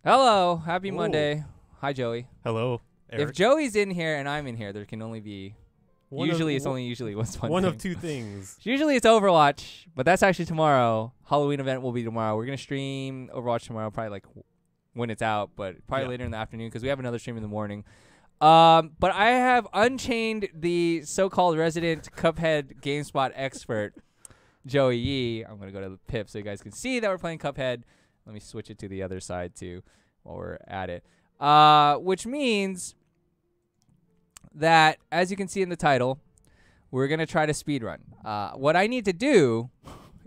Hello, happy Monday. Hi, Joey. Hello, Eric. If Joey's in here and I'm in here, there can only be. It's only usually one thing. Of two things. Usually it's Overwatch, but that's actually tomorrow. Halloween event will be tomorrow. We're gonna stream Overwatch tomorrow, probably like when it's out, but probably later in the afternoon because we have another stream in the morning. But I have unchained the so-called resident Cuphead GameSpot expert, Joey Yee. I'm gonna go to the pip so you guys can see that we're playing Cuphead. Let me switch it to the other side too while we're at it. Which means that, as you can see in the title, we're going to try to speedrun. What I need to do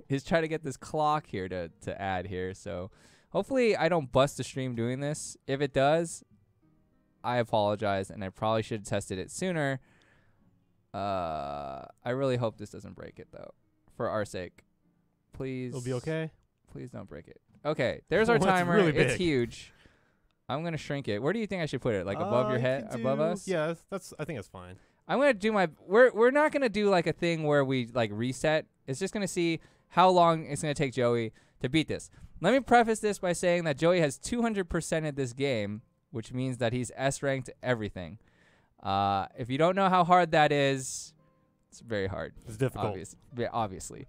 is try to get this clock here to add here. So hopefully I don't bust the stream doing this. If it does, I apologize, and I probably should have tested it sooner. I really hope this doesn't break it, though, for our sake. Please. It'll be okay. Please don't break it. Okay, there's our timer. Really it's huge. I'm gonna shrink it. Where do you think I should put it? Like above your head, above us? Yeah, I think that's fine. I'm gonna do my. We're not gonna do like a thing where we like reset. It's just gonna see how long it's gonna take Joey to beat this. Let me preface this by saying that Joey has 200% at this game, which means that he's S ranked everything. If you don't know how hard that is, it's very hard. It's difficult. Obviously.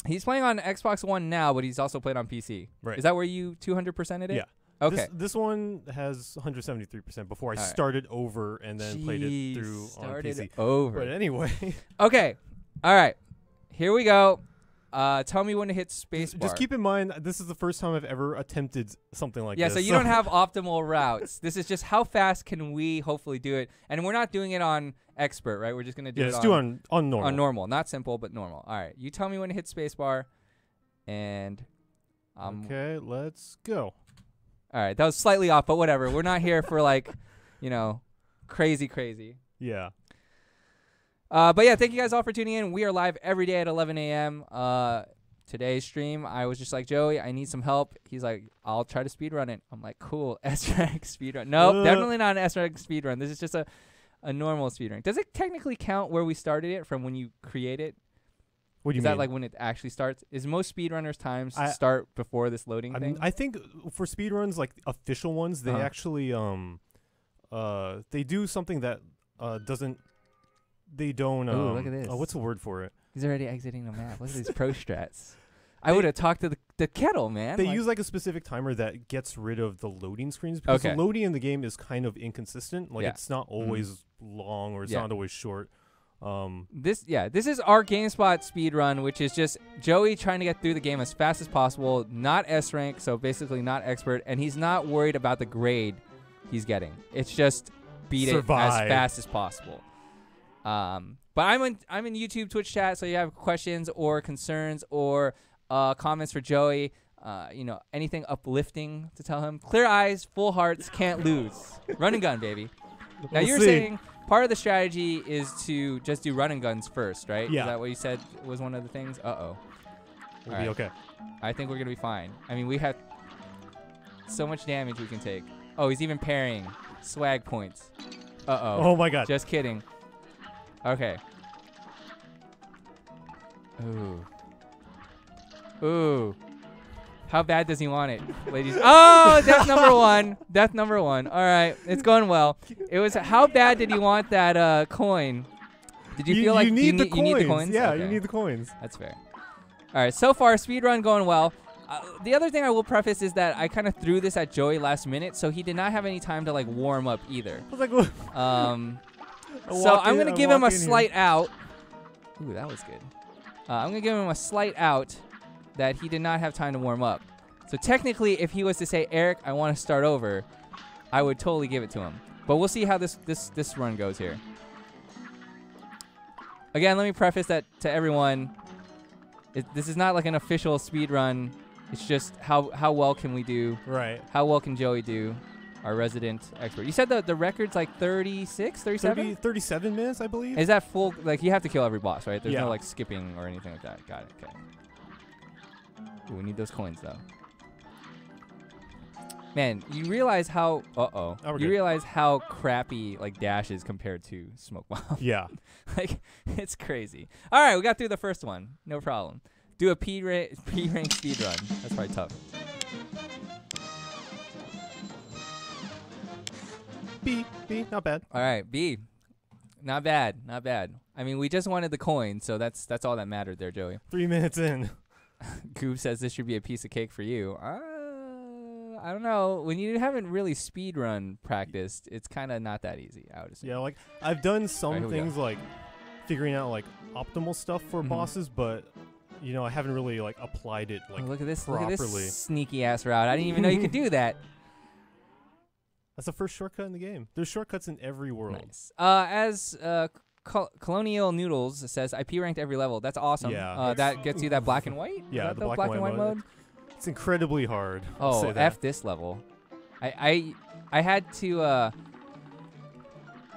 He's playing on Xbox One now, but he's also played on PC. Right. Is that where you 200%ed it? Yeah. Okay. This one has 173% before I started over and then played it through on PC. Over. But anyway. Okay. All right. Here we go. Tell me when to hit spacebar. Just keep in mind, this is the first time I've ever attempted something like this. Yeah, so you don't have optimal routes. This is just how fast can we hopefully do it. And we're not doing it on expert, right? We're just going to do it on normal. On normal. Not simple, but normal. All right. You tell me when to hit spacebar. And okay, let's go. All right. That was slightly off, but whatever. We're not here for like, crazy. Yeah. But yeah, thank you guys all for tuning in. We are live every day at 11 a.m. Today's stream, I was just like, Joey, I need some help. He's like, I'll try to speedrun it. I'm like, cool, S-rank speedrun. Nope, definitely not an S-rank speedrun. This is just a normal speedrun. Does it technically count where we started it from when you create it? What do you mean? Is that like when it actually starts? Is most speedrunners' times start before this loading thing? I think for speedruns, like official ones, they actually they do something that doesn't. They don't. Ooh, look at this. What's the word for it? He's already exiting the map. Look at these pro strats. I would have talked to the kettle, man. They use like a specific timer that gets rid of the loading screens because the loading in the game is kind of inconsistent. Like it's not always long or it's not always short. This is our GameSpot speedrun, which is just Joey trying to get through the game as fast as possible. Not S rank, so basically not expert, and he's not worried about the grade he's getting. It's just beat it as fast as possible. But I'm in YouTube, Twitch chat, so you have questions or concerns or comments for Joey, anything uplifting to tell him. Clear eyes, full hearts, can't lose. Run and gun, baby. Now you're saying part of the strategy is to just do run and guns first, right? Yeah. Is that what you said was one of the things? Uh-oh. We'll be okay. I think we're going to be fine. I mean, we have so much damage we can take. Oh, he's even parrying. Swag points. Uh-oh. Oh, my God. Just kidding. Okay. Ooh. How bad does he want it, ladies? Oh, death number one. Death number one. All right. It's going well. It was how bad did he want that coin? Did you feel like you need the coins? Yeah, okay. You need the coins. That's fair. All right. So far, speedrun going well. The other thing I will preface is that I kind of threw this at Joey last minute, so he did not have any time to like warm up either. I was like, what? So I'm going to give him a slight out. Ooh, that was good. I'm going to give him a slight out that he did not have time to warm up. So technically, if he was to say, Eric, I want to start over, I would totally give it to him. But we'll see how this run goes here. Again, let me preface that to everyone. This is not like an official speed run. It's just how well can we do. Right. How well can Joey do? Our resident expert. You said the record's like 36, 37? 37 minutes, I believe. Is that full? Like, you have to kill every boss, right? There's no, like, skipping or anything like that. Got it. Okay. Ooh, we need those coins, though. Man, you realize how... You realize how crappy, like, Dash is compared to Smoke Bomb. Yeah. Like, it's crazy. All right, we got through the first one. No problem. Do a P-rank speedrun. That's probably tough. B, not bad. All right, B. Not bad, not bad. I mean, we just wanted the coin, so that's all that mattered there, Joey. 3 minutes in. Goop says this should be a piece of cake for you. I don't know. When you haven't really speedrun practiced, it's kind of not that easy, I would assume. Yeah, like, I've done some All right, things like figuring out like optimal stuff for bosses, but you know, I haven't really like applied it like look at this, properly. Look at this sneaky ass route. I didn't even know you could do that. That's the first shortcut in the game. There's shortcuts in every world. Nice. As Colonial Noodles says, I P ranked every level. That's awesome. Yeah. That gets you that black and white? Yeah, Is that the black and white mode. It's incredibly hard. Oh, say that. F this level. I had to, I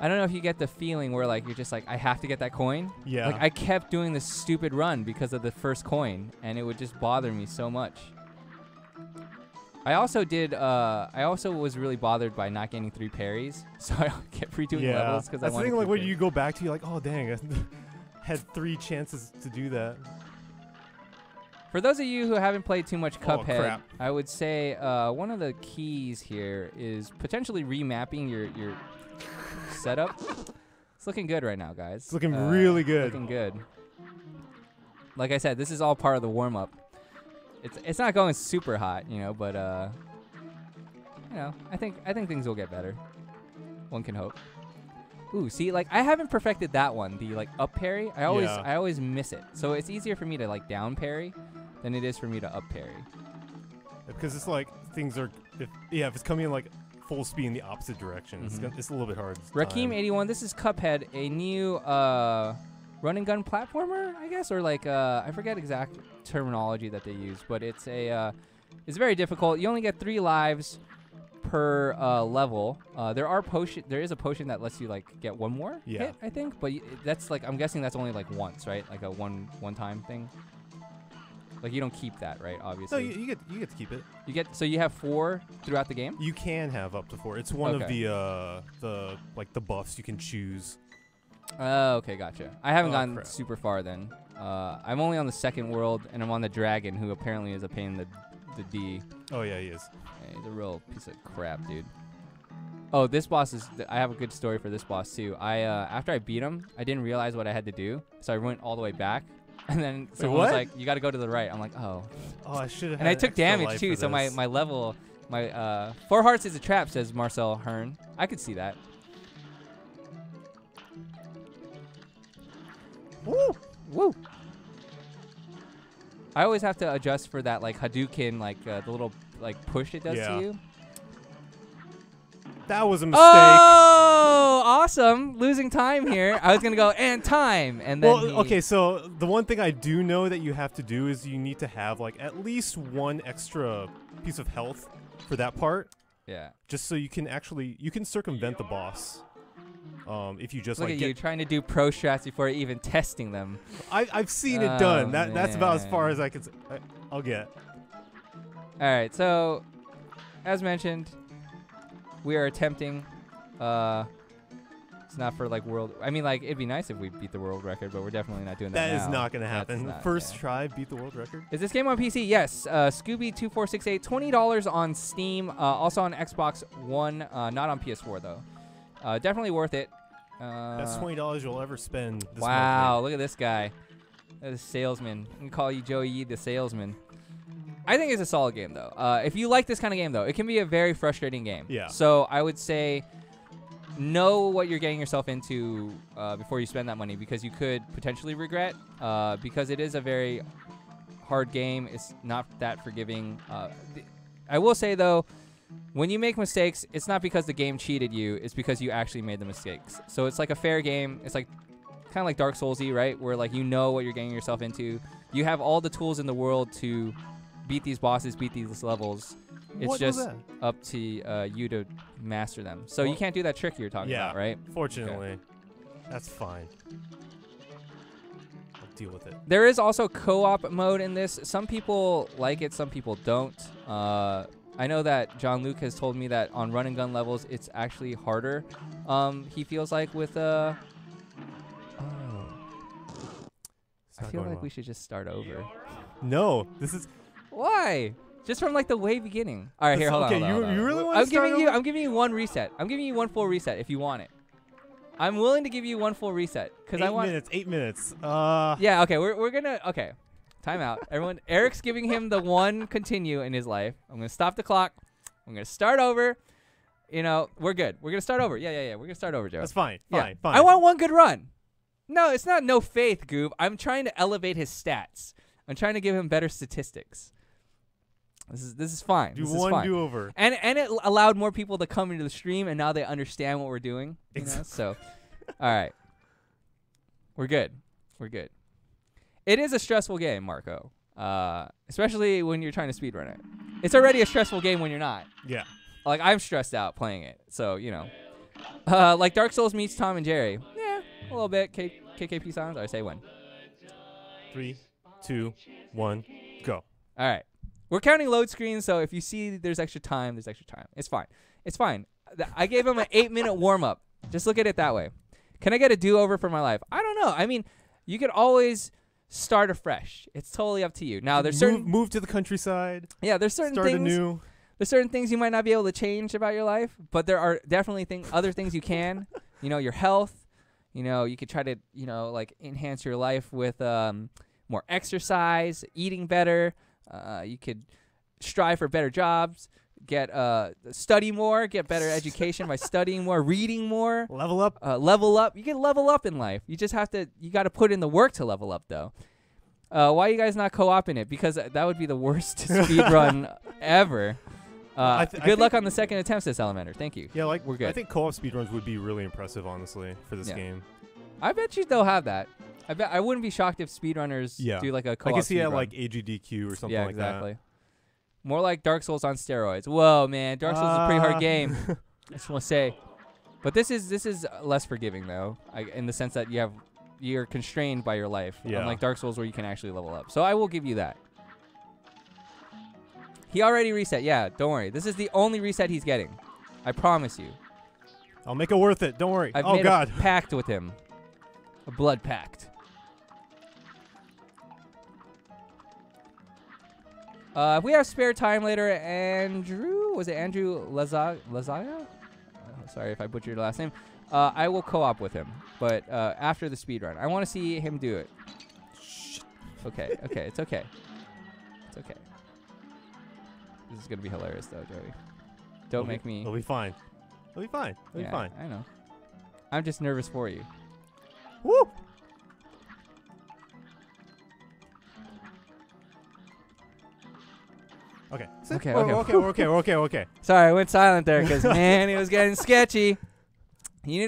don't know if you get the feeling where like you're just like, I have to get that coin. Yeah. Like I kept doing this stupid run because of the first coin, and it would just bother me so much. I also was really bothered by not getting 3 parries, so I kept redoing levels because I wanted. That's the thing. Like when you go back to, you're like, oh dang, I had 3 chances to do that. For those of you who haven't played too much Cuphead, crap. I would say one of the keys here is potentially remapping your setup. It's looking good right now, guys. It's looking really good. Looking good. Like I said, this is all part of the warm-up. It's not going super hot, you know, but you know, I think things will get better. One can hope. Ooh, see, like I haven't perfected that one, the like up parry. I always miss it. So it's easier for me to like down parry than it is for me to up parry. Because it's like things are if it's coming in like full speed in the opposite direction, it's a little bit hard. Rakeem81, this is Cuphead, a new run and gun platformer, I guess, or like I forget exact terminology that they use, but it's it's very difficult. You only get 3 lives per level. There is a potion that lets you like get 1 more hit, I think, but that's like I'm guessing that's only like once, right? Like a one time thing. Like you don't keep that, right? Obviously. No, you get to keep it. So you have 4 throughout the game? You can have up to 4. It's one of the like the buffs you can choose. Oh, okay, gotcha. I haven't gone super far then. I'm only on the 2nd world, and I'm on the dragon, who apparently is a pain in the D. Oh yeah, he is. Yeah, he's a real piece of crap, dude. Oh, this boss is. I have a good story for this boss too. After I beat him, I didn't realize what I had to do, so I went all the way back, and then someone was like, "You got to go to the right." I'm like, "Oh." Oh, I should have. And I took damage too, so my level, 4 hearts is a trap, says Marcel Hearn. I could see that. Woo! Woo! I always have to adjust for that, like Hadouken, like the little like push it does to you. That was a mistake. Oh, awesome! Losing time here. I was gonna go and time, and then. Well, okay. So the one thing I do know that you have to do is you need to have like at least 1 extra piece of health for that part. Yeah. Just so you can circumvent the boss. If you just look at you trying to do pro strats before even testing them. I've seen it done. That's about as far as I can. I'll get. All right. So, as mentioned, we are attempting. It's not for like world. I mean, like it'd be nice if we beat the world record, but we're definitely not doing that. That now. is not going to happen. Not, First try, beat the world record. Is this game on PC? Yes. Scooby2468, $20 on Steam. Also on Xbox One. Not on PS4 though. Definitely worth it. That's $20 you'll ever spend. This wow, month, look at this guy. That is salesman. I can call you Joey Yee the salesman. I think it's a solid game though. If you like this kind of game though, it can be a very frustrating game. Yeah. So I would say know what you're getting yourself into before you spend that money, because you could potentially regret. Because it is a very hard game. It's not that forgiving. I will say though, when you make mistakes, it's not because the game cheated you. It's because you actually made the mistakes. So it's like a fair game. It's like kind of like Dark Souls-y, right? Where like you know what you're getting yourself into. You have all the tools in the world to beat these bosses, beat these levels. It's just up to you to master them. So you can't do that trick you're talking about, right? Fortunately. Okay. That's fine. I'll deal with it. There is also co-op mode in this. Some people like it, some people don't. I know that John Luke has told me that on run and gun levels, it's actually harder. He feels like with I feel like we should just start over. No, this is. Why? Just from like the way beginning. All right, here, hold on. Okay, hold on. you really want to start over? I'm giving you one reset. I'm giving you one full reset if you want it. I'm willing to give you one full reset because I want 8 minutes. Yeah. Okay. We're gonna. Okay. Time out. Everyone. Erick's giving him the one continue in his life. I'm gonna stop the clock. I'm gonna start over. You know, we're good. We're gonna start over. Yeah. We're gonna start over, Joe. That's fine. Yeah. Fine. I want one good run. No, it's not no faith, Goob. I'm trying to elevate his stats. I'm trying to give him better statistics. This is fine. Do this one is fine. do-over. And it allowed more people to come into the stream, and now they understand what we're doing. You know? So, all right. We're good. We're good. It is a stressful game, Marco. Especially when you're trying to speedrun it. It's already a stressful game when you're not. Yeah. Like, I'm stressed out playing it. So, you know. Like Dark Souls meets Tom and Jerry. Yeah, a little bit. KKP sounds. I say when. 3, 2, 1, go. All right. We're counting load screens, so if you see there's extra time, there's extra time. It's fine. It's fine. I gave him an 8-minute warm-up. Just look at it that way. Can I get a do-over for my life? I don't know. I mean, you could always start afresh. It's totally up to you. Now, there's certain move to the countryside. Yeah, there's certain start things. Anew. There's certain things you might not be able to change about your life, but there are definitely other things you can. You know, your health. You know, you could try to, you know, like enhance your life with more exercise, eating better. You could strive for better jobs, study more, get better education by studying more, reading more. Level up. Level up. You can level up in life. You just have to, you got to put in the work to level up, though. Why are you guys not co-oping it? Because that would be the worst speed run ever. Good luck on the second attempt, says Salamander. Thank you. Yeah, like we're good. I think co-op speedruns would be really impressive, honestly, for this game. I bet you they'll have that. I wouldn't be shocked if speedrunners do like a co-op. I can see it run. Like AGDQ or something like that. Yeah, exactly. More like Dark Souls on steroids. Whoa, man, Dark Souls is a pretty hard game. I just want to say, but this is less forgiving though, in the sense that you're constrained by your life. Yeah. Unlike Dark Souls where you can actually level up. So I will give you that. He already reset. Yeah, don't worry. This is the only reset he's getting. I promise you. I'll make it worth it. Don't worry. I've made a pact with him. A blood pact. If we have spare time later, Andrew Lazaya? Sorry if I butchered your last name. I will co-op with him, but after the speed run. I want to see him do it. Shit. Okay, it's okay. It's okay. This is going to be hilarious, though, Joey. Don't make me... It'll be fine. It'll be fine. It'll be fine. I know. I'm just nervous for you. Woo! Okay. Okay. Sorry, I went silent there because, man, it was getting sketchy. You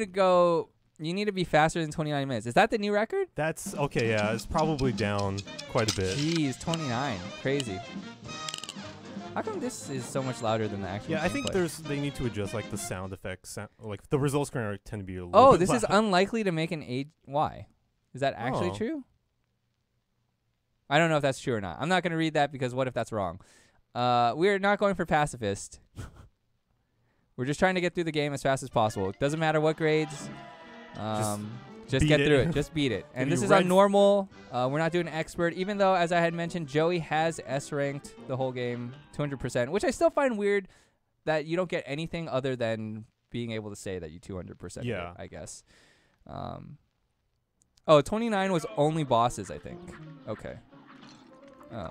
need to be faster than 29 minutes. Is that the new record? That's okay. Yeah, it's probably down quite a bit. Jeez, 29. Crazy. How come this is so much louder than the actual I think gameplay? they need to adjust like the sound effects. Like the results screen tend to be a little Oh, bit this loud. is unlikely to make an age. Why? Is that actually true? I don't know if that's true or not. I'm not going to read that because what if that's wrong? We're not going for pacifist. We're just trying to get through the game as fast as possible. It doesn't matter what grades. Just get through it. Just beat it. And this is on normal. We're not doing expert, even though, as I had mentioned, Joey has S-ranked the whole game 200%, which I still find weird that you don't get anything other than being able to say that you 200%. Yeah. I guess. 29 was only bosses, I think. Okay. Oh.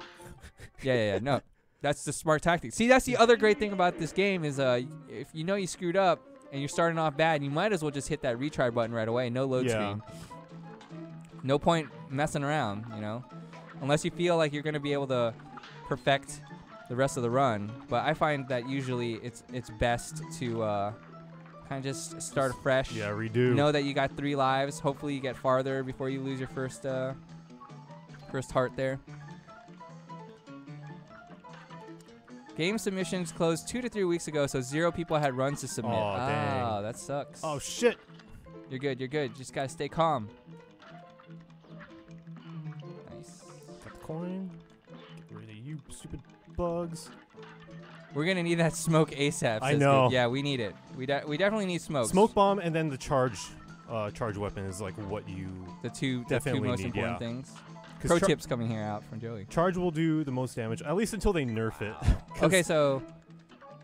Yeah. No. That's the smart tactic. See, that's the other great thing about this game is if you know you screwed up and you're starting off bad, you might as well just hit that retry button right away. No load screen. No point messing around, you know, unless you feel like you're going to be able to perfect the rest of the run. But I find that usually it's best to kind of just start fresh. Yeah, redo. Know that you got 3 lives. Hopefully you get farther before you lose your first heart there. Game submissions closed 2 to 3 weeks ago, so 0 people had runs to submit. Oh, dang. Oh, that sucks. Oh, shit. You're good. Just got to stay calm. Nice. Got the coin. Get rid of you stupid bugs. We're going to need that smoke ASAP. I know. Yeah, we need it. We definitely need smoke. Smoke bomb and then the charge weapon is like what you the two most definitely important need, things. Pro tips coming here out from Joey. Charge will do the most damage, at least until they nerf it. Okay, so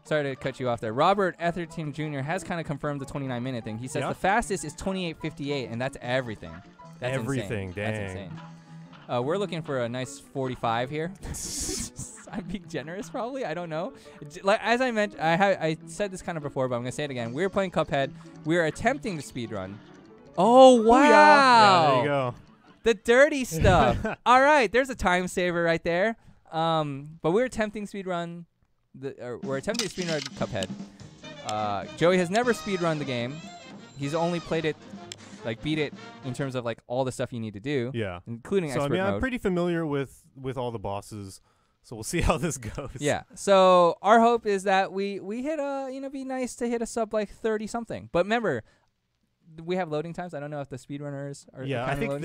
sorry to cut you off there. Robert Etherton Jr. has kind of confirmed the 29-minute thing. He says the fastest is 28:58, and that's everything. That's everything, insane. dang. That's insane. We're looking for a nice 45 here. I'm being generous, probably. I don't know. Like as I mentioned, I said this kind of before, but I'm gonna say it again. We're playing Cuphead. We're attempting to speedrun. Oh wow! Yeah, there you go. The dirty stuff. All right, there's a time saver right there. But we're attempting speedrun. We're attempting to speedrun Cuphead. Joey has never speedrun the game. He's only played it, like beat it in terms of like all the stuff you need to do. Yeah, including expert mode. I'm pretty familiar with all the bosses. So we'll see how this goes. Yeah. So our hope is that we hit be nice to hit a sub like 30 something. But remember, we have loading times. I don't know if the speedrunners are. Yeah, I think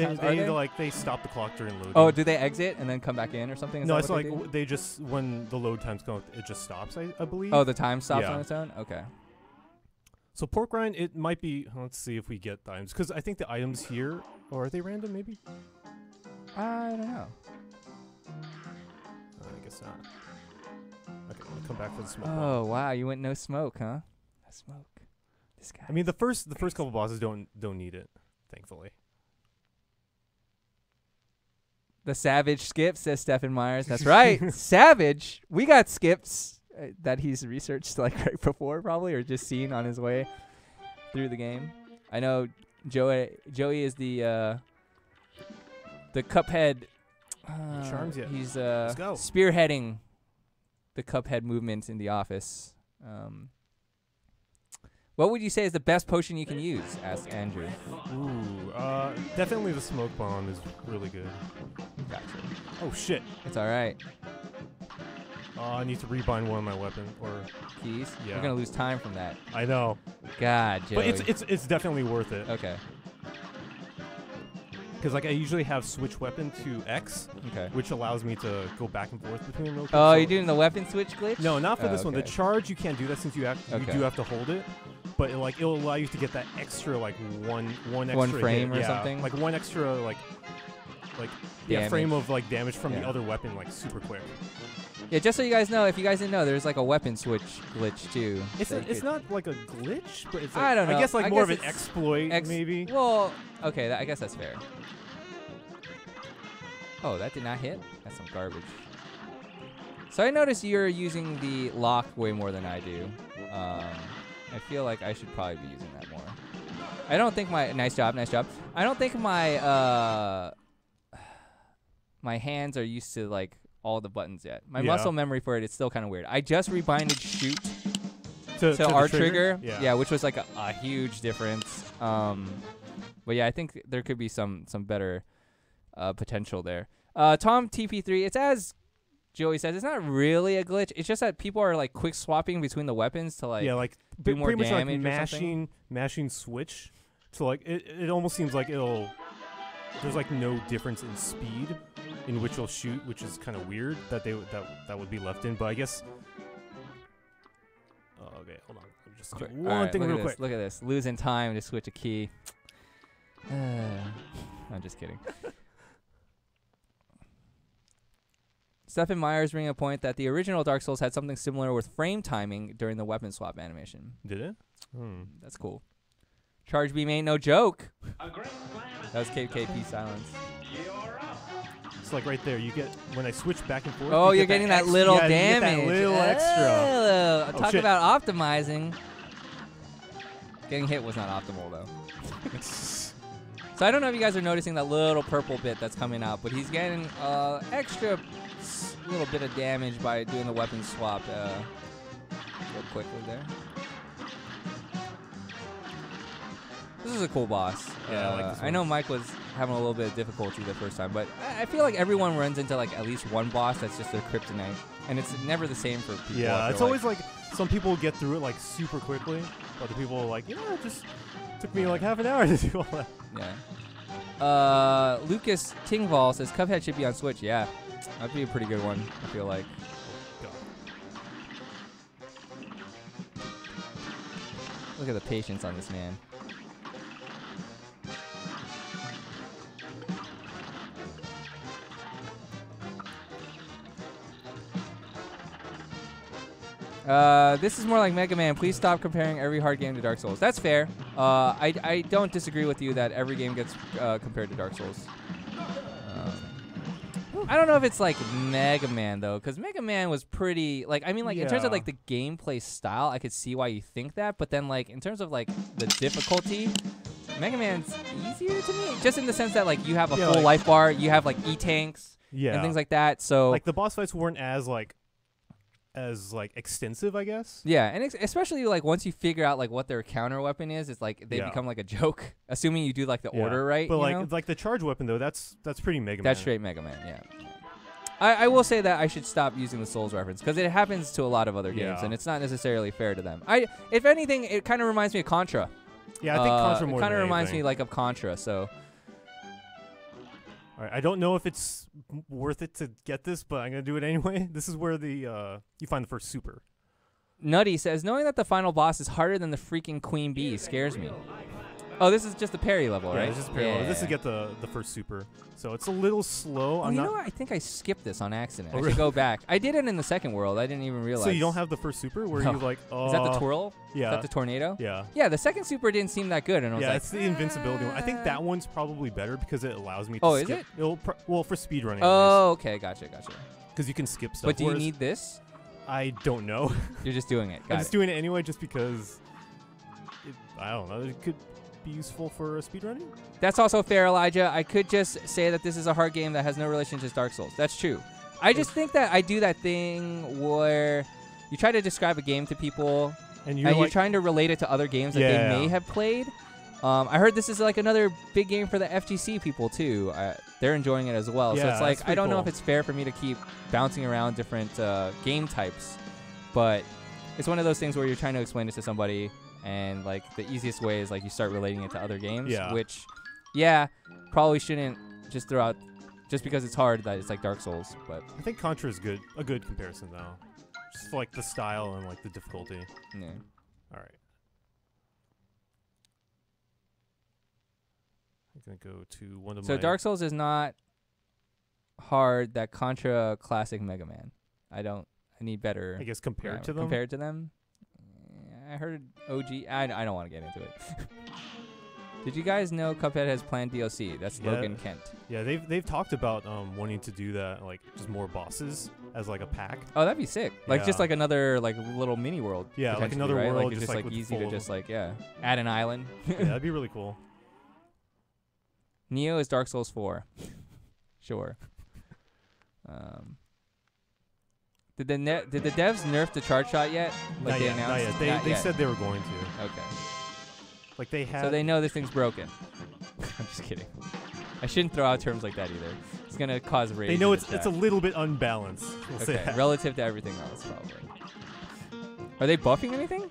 they stop the clock during loading. Oh, do they exit and then come back in or something? No, it's like they just when the load times come, it just stops. I believe. Oh, the time stops on its own. Okay. So pork rind, it might be. Let's see if we get the items, because I think the items here, or are they random? Maybe. I don't know. I guess not. Okay, I'll come back for the smoke. Oh wow, you went no smoke, huh? No smoke. This guy. I mean, the first couple bosses don't need it, thankfully. The savage skip, says Stephen Myers. That's right, savage. We got skips that he's researched like right before, probably, or just seen on his way through the game. I know Joey is the Cuphead. Charms yet. He's spearheading the Cuphead movement in the office. What would you say is the best potion you can use? Asked Andrew. Ooh, definitely the smoke bomb is really good. Gotcha. Oh shit! It's all right. I need to rebind one of my weapon or keys. Yeah. You're gonna lose time from that. I know. God, Joey. But it's definitely worth it. Okay. Because like I usually have switch weapon to X, which allows me to go back and forth between them real quick. Oh, you're doing the weapon switch glitch? No, not for this one. The charge you can't do that since you do have to hold it. But it'll allow you to get that extra like one extra frame hit. or something. Like one extra like frame of like damage from the other weapon like super quick. Yeah, just so you guys know, if you guys didn't know, there's like a weapon switch glitch too. It's not like a glitch, but it's like, I don't know. I guess like more of an exploit maybe. Well, okay, I guess that's fair. Oh, that did not hit? That's some garbage. So I noticed you're using the lock way more than I do. I feel like I should probably be using that more. I don't think my... Nice job. I don't think my... my hands are used to, like, all the buttons yet. My muscle memory for it's still kind of weird. I just rebinded shoot to R trigger. Yeah, which was, like, a huge difference. But, yeah, I think there could be some better... potential there. Tom TP3, it's as Joey says, it's not really a glitch. It's just that people are like quick swapping between the weapons to like do more pretty damage much like mashing switch. So like it almost seems like there's like no difference in speed in which it'll shoot, which is kind of weird that that would be left in. But I guess okay, hold on. Let me just do one thing real quick. Look at this. Losing time to switch a key. I'm just kidding. Stephen Myers bringing a point that the original Dark Souls had something similar with frame timing during the weapon swap animation. Did it? That's cool. Charge beam ain't no joke. That was KP Silence. It's like right there. You get when I switch back and forth. Oh, you're getting that little damage. You get that little extra. Talk about optimizing. Getting hit was not optimal though. So I don't know if you guys are noticing that little purple bit that's coming out, but he's getting extra little bit of damage by doing the weapon swap real quickly there. This is a cool boss. Yeah, I like this one. I know Mike was having a little bit of difficulty the first time, but I feel like everyone runs into like at least one boss that's just their kryptonite, and it's never the same for people. Yeah, it's always like some people get through it like super quickly, other people are like, it just took me like half an hour to do all that. Yeah. Lucas Tingval says Cuphead should be on Switch. Yeah, that'd be a pretty good one, I feel like. Look at the patience on this man. This is more like Mega Man. Please stop comparing every hard game to Dark Souls. That's fair. I don't disagree with you that every game gets compared to Dark Souls. I don't know if it's like Mega Man though, because Mega Man was pretty like in terms of like the gameplay style, I could see why you think that, but then like in terms of like the difficulty, Mega Man's easier to me, just in the sense that like you have a full life bar, you have like E-tanks and things like that. So like the boss fights weren't as extensive, I guess. Yeah, and especially like once you figure out like what their counter weapon is, it's like they become like a joke, assuming you do like the order right. But you know? like the charge weapon though, that's pretty Mega Man. That's straight Mega Man. Yeah. I will say that I should stop using the Souls reference because it happens to a lot of other games and it's not necessarily fair to them. If anything, it kind of reminds me of Contra. Yeah, I think Contra more. It kind of reminds me like of Contra. So. All right, I don't know if it's worth it to get this, but I'm gonna do it anyway. This is where the you find the first super. Nutty says, knowing that the final boss is harder than the freaking Queen Bee scares me. Oh, this is just the parry level, right? Yeah, this is parry level. This is to get the first super. So it's a little slow. You know what? I think I skipped this on accident. I should go back. I did it in the second world. I didn't even realize. So you don't have the first super where you like, is that the twirl? Yeah. Is that the tornado? Yeah. Yeah, the second super didn't seem that good. And I was like, it's the invincibility one. I think that one's probably better because it allows me to skip. Is it? Well, for speedrunning. Oh, okay. Gotcha. Because you can skip stuff. But do you need this? I don't know. You're just doing it. I'm just doing it anyway just because, I don't know, it could be useful for speedrunning. That's also fair, Elijah. I could just say that this is a hard game that has no relation to Dark Souls. That's true. I just think that I do that thing where you try to describe a game to people and you're trying to relate it to other games that they may have played. I heard this is like another big game for the FGC people too. They're enjoying it as well. So it's like, I don't know if it's fair for me to keep bouncing around different game types, but it's one of those things where you're trying to explain it to somebody, and like the easiest way is like you start relating it to other games, which, probably shouldn't just throw out just because it's hard that it's like Dark Souls. But I think Contra is a good comparison though, just for, like the style and like the difficulty. Yeah. All right. I'm gonna go to one of my. So Dark Souls is not hard. That Contra classic Mega Man. I need better. I guess compared to them. Compared to them. I heard OG. I don't want to get into it. Did you guys know Cuphead has planned DLC? That's Logan Kent. Yeah, they've talked about wanting to do that, like just more bosses as like a pack. Oh, that'd be sick. Like just like another like little mini world. Yeah, like another right? world. Like it's just like easy to just like add an island. Yeah, that'd be really cool. Neo is Dark Souls 4. Sure. Did the devs nerf the charge shot yet? Like they announced? Not yet. They said they were going to. Okay. Like they had. So they know this thing's broken. I'm just kidding. I shouldn't throw out terms like that either. It's gonna cause rage. They know it's a little bit unbalanced. We'll say that. Relative to everything else, probably. Are they buffing anything?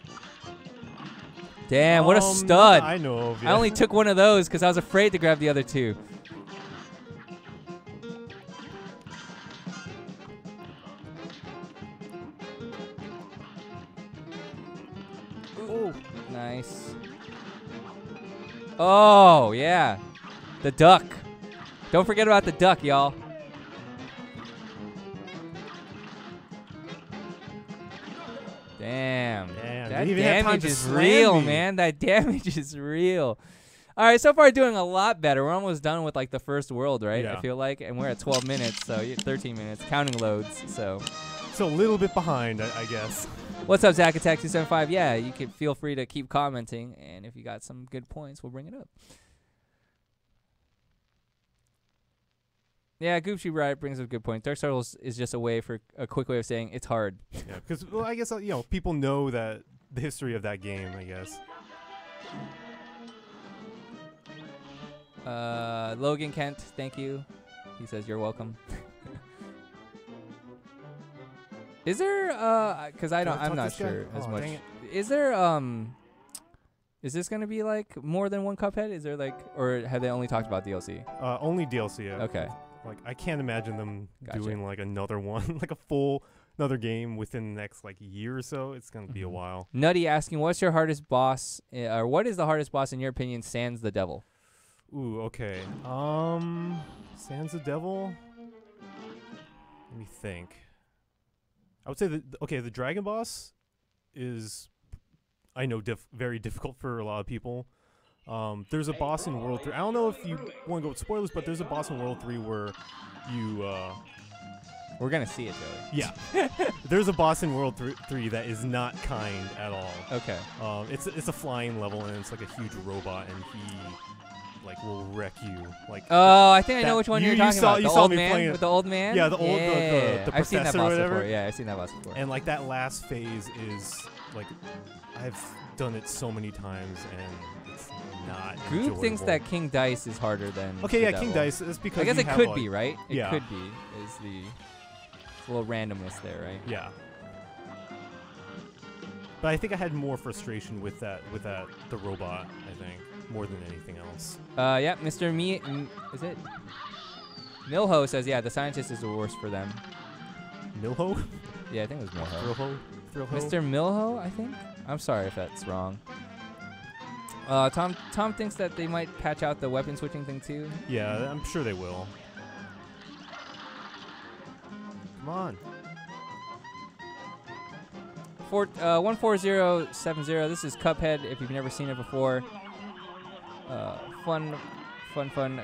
Damn, what a stud! I know of, I only took one of those because I was afraid to grab the other two. Ooh, nice. Oh, yeah. The duck. Don't forget about the duck, y'all. Damn. That damage is real, man. That damage is real. All right, so far doing a lot better. We're almost done with like the first world, right? Yeah. I feel like, and we're at 12 minutes, so 13 minutes, counting loads. So a little bit behind, I guess. What's up, Zack Attack 275? Yeah, you can feel free to keep commenting, and if you got some good points, we'll bring it up. Yeah, Goopsy Riot brings up a good point. Dark Souls is just a quick way of saying it's hard. Yeah, because I guess people know that the history of that game. I guess. Logan Kent, thank you. He says you're welcome. Is there because I'm not sure as much. Is there is this gonna be like more than one Cuphead? Is there like, or have they only talked about DLC? Only DLC. Yeah. Okay. Like I can't imagine them doing like another one, like another game within the next like year or so. It's gonna be a while. Nutty asking, what's your hardest boss, or what is the hardest boss in your opinion? Sans the Devil. Ooh, okay. Sans the Devil. Let me think. I would say the dragon boss is, I know, very difficult for a lot of people. There's a boss in World 3. I don't know if you want to go with spoilers, but there's a boss in World 3 where you... We're going to see it, Joey. Yeah. There's a boss in World 3 that is not kind at all. Okay. It's a flying level, and it's like a huge robot, and he like will wreck you. Like, oh, I think I know which one you're talking about. The old man with the old man? Yeah, the professor I've seen that boss or whatever. before. Yeah, I've seen that boss before. And like that last phase is like, I've done it so many times, and it's not Group enjoyable. thinks that King Dice is harder than Okay, the yeah, devil. King Dice is because I guess you it have, could like, be, right? It yeah. could be. Is the a little randomness there, right? Yeah. But I think I had more frustration with the robot, I think, more than anything else. Yeah, Mr. Is it? Milho says, yeah, the scientist is the worst for them. Milho? Yeah, I think it was Milho. Thrillho? Mr. Milho, I think? I'm sorry if that's wrong. Tom thinks that they might patch out the weapon switching thing too. Yeah, I'm sure they will. Come on. 14070. This is Cuphead. If you've never seen it before, fun,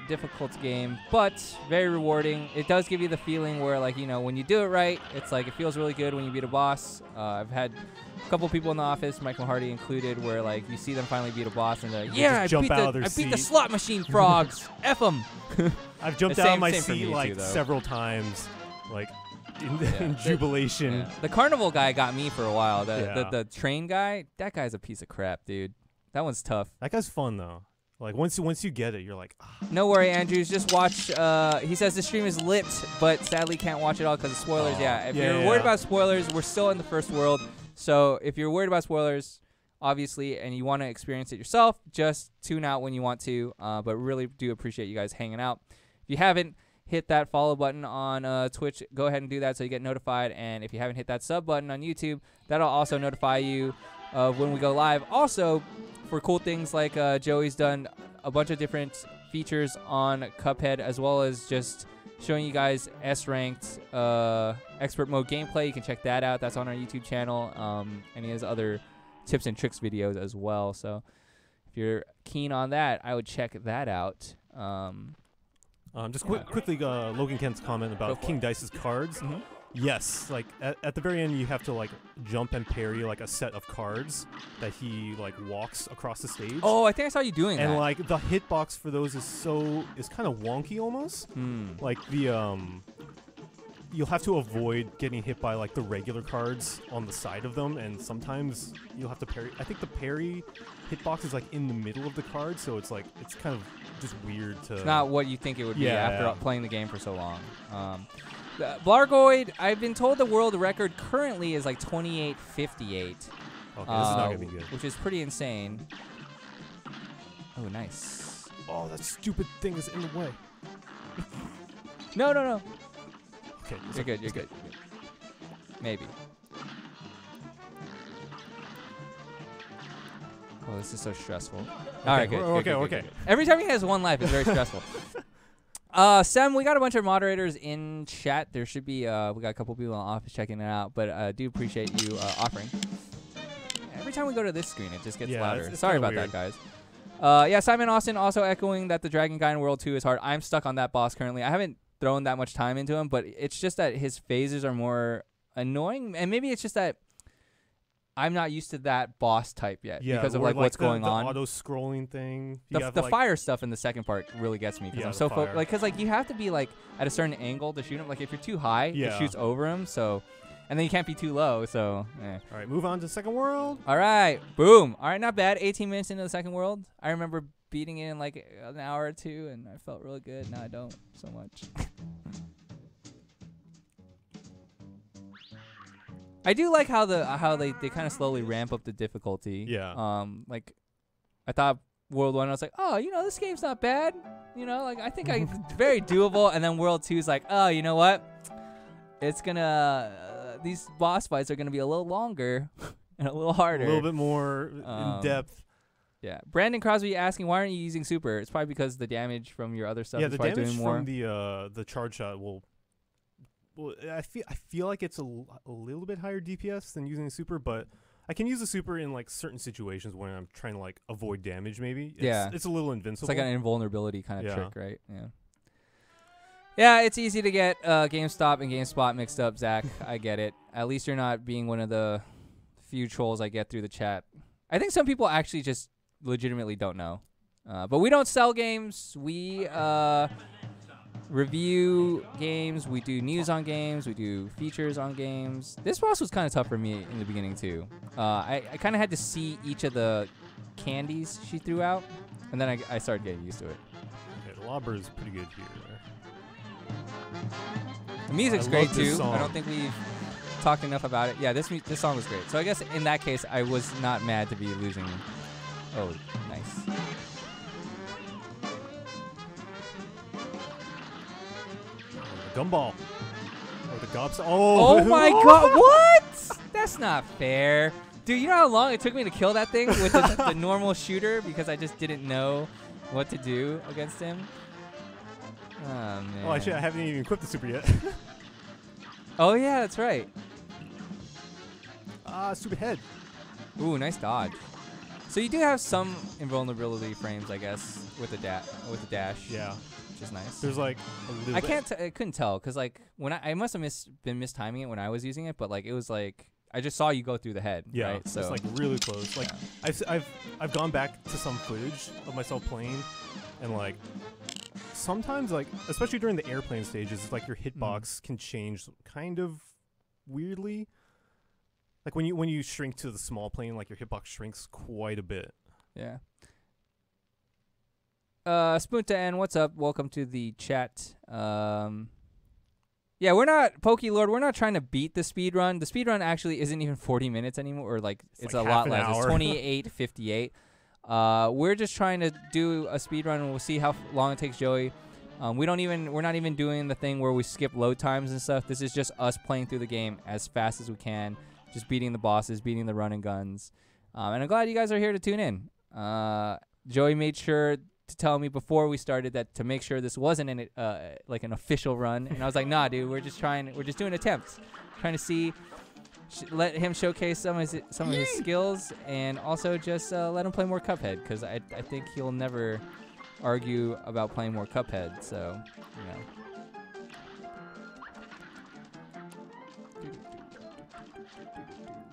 difficult game, but very rewarding. It does give you the feeling where, like, you know, when you do it right, it's like it feels really good when you beat a boss. I've had a couple people in the office, Mike Mahardy included, where like you see them finally beat a boss and they're like, yeah, I beat the slot machine frogs. F them. I've jumped out of my seat like several times, like in jubilation. Yeah. The carnival guy got me for a while. The train guy, that guy's a piece of crap, dude. That one's tough. That guy's fun though. Like once you get it, you're like, ah. No worry, Andrews. Just watch. He says the stream is lit, but sadly can't watch it all because of spoilers. If you're worried about spoilers, we're still in the first world. So if you're worried about spoilers, obviously, and you want to experience it yourself, just tune out when you want to. But really do appreciate you guys hanging out. If you haven't hit that follow button on Twitch, go ahead and do that so you get notified. And if you haven't hit that sub button on YouTube, that'll also notify you of when we go live. Also, for cool things like Joey's done a bunch of different features on Cuphead, as well as just showing you guys S-ranked expert mode gameplay. You can check that out. That's on our YouTube channel. And he has other tips and tricks videos as well. So if you're keen on that, I would check that out. Just quickly, Logan Kent's comment about King Dice's cards. Mm-hmm. Yes, like at the very end, you have to like jump and parry like a set of cards that he like walks across the stage. Oh, I think I saw you doing that. And like the hitbox for those is kind of wonky almost. Like the you'll have to avoid getting hit by like the regular cards on the side of them, and sometimes you'll have to parry. I think the parry hitbox is like in the middle of the card, so it's like it's kind of just weird to. It's not what you think it would be after playing the game for so long. Blargoid, I've been told the world record currently is like 28:58. Okay, this is not gonna be good. Which is pretty insane. Oh, nice. Oh, that stupid thing is in the way. No. Okay, You're good. Maybe. Oh, this is so stressful. All right, good. Okay. Every time he has one life, it's very stressful. Sam, we got a bunch of moderators in chat. There should be, we got a couple people in the office checking it out, but I do appreciate you offering. Every time we go to this screen, it just gets louder. It's Sorry about that, guys. Simon Austin also echoing that the Dragon Guy in World 2 is hard. I'm stuck on that boss currently. I haven't thrown that much time into him, but it's just that his phases are more annoying, and maybe it's just that I'm not used to that boss type yet because of like what's going on. The auto-scrolling thing. The fire stuff in the second part really gets me because I'm so focused. Like, because like you have to be like at a certain angle to shoot him. Like if you're too high, it shoots over him. So, and then you can't be too low. So, all right, move on to second world. All right, boom. All right, not bad. 18 minutes into the second world. I remember beating it in like an hour or two, and I felt really good. Now I don't so much. I do like how they kind of slowly ramp up the difficulty. Yeah. Like I thought World 1, I was like, oh, you know, this game's not bad. You know, like I think it's very doable. And then World 2 is like, oh, you know what? It's gonna these boss fights are gonna be a little longer and a little harder. A little bit more in depth. Yeah. Brandon Crosby asking, why aren't you using super? It's probably because the damage from your other stuff is probably doing more. Yeah, the damage from the charge shot will. Well, I feel like it's a little bit higher DPS than using super, but I can use the super in like certain situations when I'm trying to like avoid damage. Maybe Yeah. it's a little invincible. It's like an invulnerability kind of Yeah. trick, right? Yeah. Yeah, it's easy to get GameStop and GameSpot mixed up, Zach. I get it. At least you're not being one of the few trolls I get through the chat. I think some people actually just legitimately don't know. But we don't sell games. We review games. We do news on games. We do features on games. This boss was kind of tough for me in the beginning, too. I kind of had to see each of the candies she threw out, and then I started getting used to it. Okay, the lobber is pretty good here. The music's I great, love this too. song. I don't think we've talked enough about it. Yeah, this song was great. So I guess in that case, I was not mad to be losing. Oh, nice. Gumball. Or the gobs. Oh my god, what? That's not fair. Dude, you know how long it took me to kill that thing with the normal shooter because I just didn't know what to do against him? Oh, man. Oh, actually, I haven't even equipped the super yet. Oh, yeah, that's right. Stupid head. Ooh, nice dodge. So you do have some invulnerability frames, I guess, with the dash. Yeah. Which is nice. There's like a little I bit. I couldn't tell because like when I must have been mistiming it when I was using it, but like it was like I just saw you go through the head. Yeah, right? So it's like really close. Like yeah. I've gone back to some footage of myself playing, and like sometimes like especially during the airplane stages, it's like your hitbox can change kind of weirdly. Like when you shrink to the small plane, like your hitbox shrinks quite a bit. Yeah. Spoon to N, what's up? Welcome to the chat. Yeah, we're not Pokélord. We're not trying to beat the speed run. The speed run actually isn't even 40 minutes anymore, or like it's like a half lot an less. hour. It's 28:58. We're just trying to do a speed run, and we'll see how long it takes Joey. We're not even doing the thing where we skip load times and stuff. This is just us playing through the game as fast as we can, just beating the bosses, beating the run and guns. And I'm glad you guys are here to tune in. Joey made sure to tell me before we started that to make sure this wasn't like an official run, and I was like, nah, dude, we're just doing attempts, trying to see, let him showcase some of his skills, and also just let him play more Cuphead, because I think he'll never argue about playing more Cuphead. So, you know.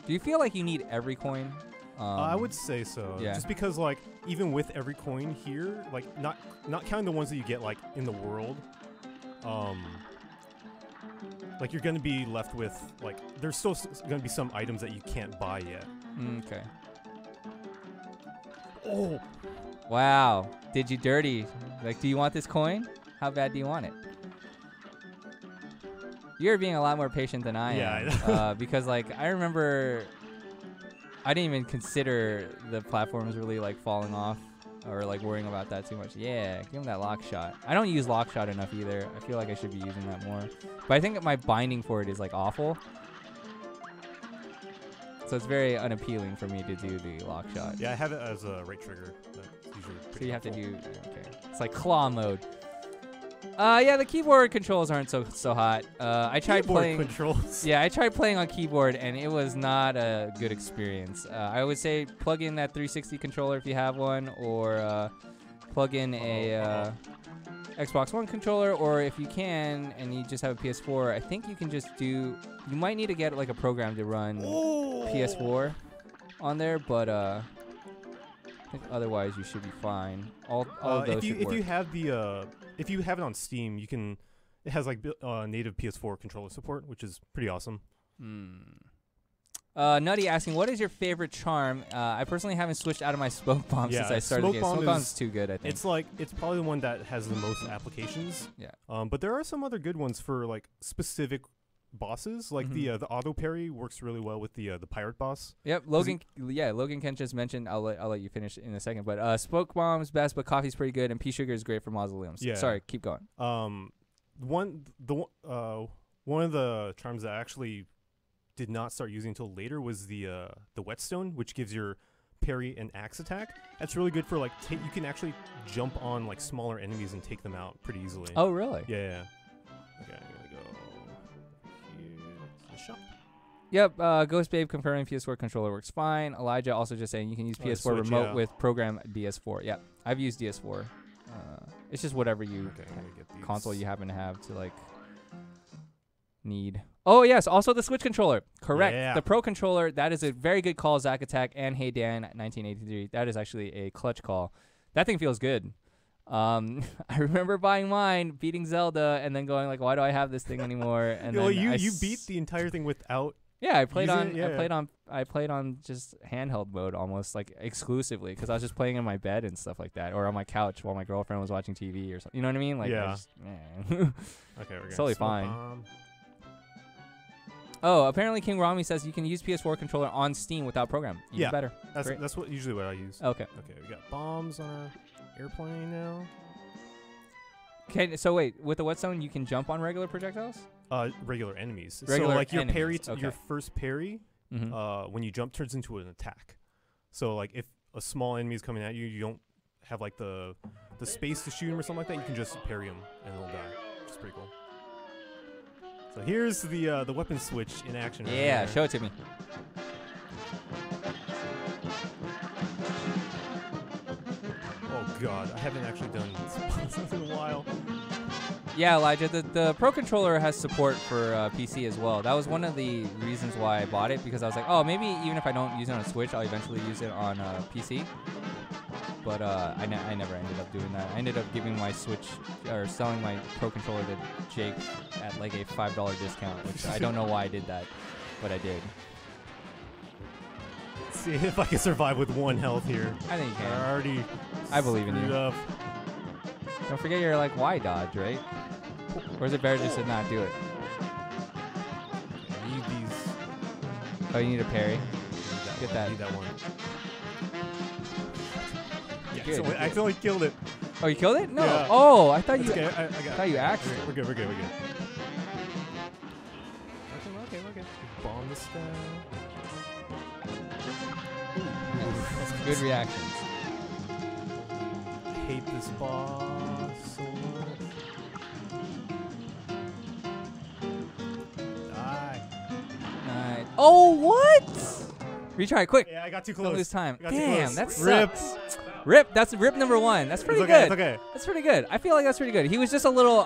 Do you feel like you need every coin? I would say so. Yeah. Just because like even with every coin here, like not counting the ones that you get like in the world, like you're gonna be left with like there's still gonna be some items that you can't buy yet. Okay. Oh. Wow. Did you dirty? Like, do you want this coin? How bad do you want it? You're being a lot more patient than I am. Yeah. Because like I remember I didn't even consider the platforms really like falling off or like worrying about that too much. Yeah, give him that lock shot. I don't use lock shot enough either. I feel like I should be using that more. But I think that my binding for it is like awful. So it's very unappealing for me to do the lock shot. Yeah, I have it as a right trigger. That's usually So you have to helpful. do, okay. It's like claw mode. Yeah, the keyboard controls aren't so hot. I tried Keyboard playing. controls. Yeah, I tried playing on keyboard and it was not a good experience. I would say plug in that 360 controller if you have one, or plug in a Xbox One controller, or if you can and you just have a PS4, I think you can just do. You might need to get like a program to run PS4 on there, but I think otherwise you should be fine. All of those should work. If you have the if you have it on Steam, you can. It has like native PS4 controller support, which is pretty awesome. Nutty asking, what is your favorite charm? I personally haven't switched out of my smoke bomb since I started the game. Smoke bomb's too good, I think. It's probably the one that has the most applications. Yeah. But there are some other good ones for like specific bosses. Like the auto parry works really well with the pirate boss. Yep. Logan Kent just mentioned. I'll let you finish in a second. But smoke bomb's best, but coffee's pretty good, and pea sugar is great for mausoleums. Yeah. Sorry, keep going. One of the charms that I actually did not start using until later was the whetstone, which gives your parry and axe attack. That's really good for like you can actually jump on like smaller enemies and take them out pretty easily. Oh, really? Yeah. Okay, I'm gonna go here to the shop. Yep, Ghost Babe confirming PS4 controller works fine. Elijah also just saying you can use PS4 Switch, remote with program DS4. Yep, I've used DS4. It's just whatever console you happen to have to like need. Oh yes, also the Switch controller. Correct. Yeah. The Pro controller. That is a very good call, Zack Attack and Hey Dan 1983. That is actually a clutch call. That thing feels good. I remember buying mine, beating Zelda, and then going like, "Why do I have this thing anymore?" And then you beat the entire thing without. Yeah, I played on. Yeah. I played on just handheld mode almost like exclusively because I was just playing in my bed and stuff like that, or on my couch while my girlfriend was watching TV or something. You know what I mean? Like, yeah. Okay, we're it's totally fine. Oh, apparently King Rami says you can use PS4 controller on Steam without program. Even better. That's usually what I use. Okay. Okay, we got bombs on our airplane now. Okay, so wait, with the whetstone you can jump on regular projectiles? Regular enemies. Regular so like your enemies, parry, your first parry, when you jump turns into an attack. So like if a small enemy is coming at you, you don't have like the space to shoot him or something like that. You can just parry him and he'll die, which is pretty cool. So here's the weapon switch in action. Yeah, right show it to me. Oh god, I haven't actually done this in a while. Yeah, Elijah, the Pro Controller has support for PC as well. That was one of the reasons why I bought it, because I was like, oh, maybe even if I don't use it on Switch, I'll eventually use it on PC. But I never ended up doing that. I ended up giving my Switch, or selling my Pro Controller to Jake at like a $5 discount, which I don't know why I did that, but I did. Let's see if I can survive with 1 health here. I think you can. I already I believe in you. up. Don't forget your like Y dodge, right? Or is it better just to not do it? I need these. Oh, you need a parry. Get that. I need that one. Good, I accidentally killed it. Oh, you killed it? No. Yeah. Oh, I thought you. Okay, I thought you axed it. We're good. Okay. Bomb this guy. Good reactions. I hate this boss so much. Die. Nice. Oh, what? Retry, quick. Yeah, I got too close. Don't lose time. Got too Damn, close. that sucks. Rip. That's rip number 1. That's pretty good. It's okay. That's pretty good. I feel like that's pretty good. He was just a little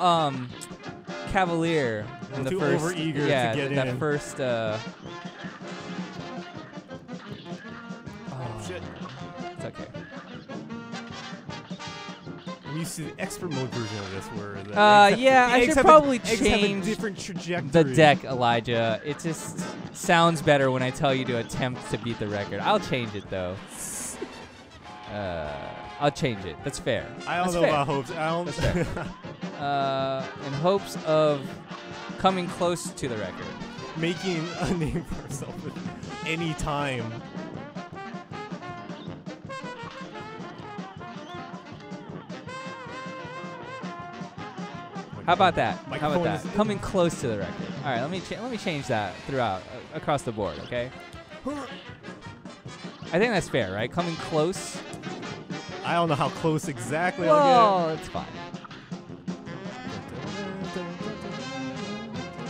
cavalier in the too first. overeager to get that in. first. Oh shit. It's okay. I'm used to the expert mode version of this, where yeah, I should probably have a change different trajectory. the deck, Elijah. It just sounds better when I tell you to attempt to beat the record. I'll change it though. I'll change it. That's fair. I don't know about hopes. I don't. That's fair. In hopes of coming close to the record. Making a name for herself at any time. How about that? Microphone How about that? Coming close to the record. All right, let me change that throughout across the board. Okay. I think that's fair, right? Coming close. I don't know how close exactly. Well, it's fine.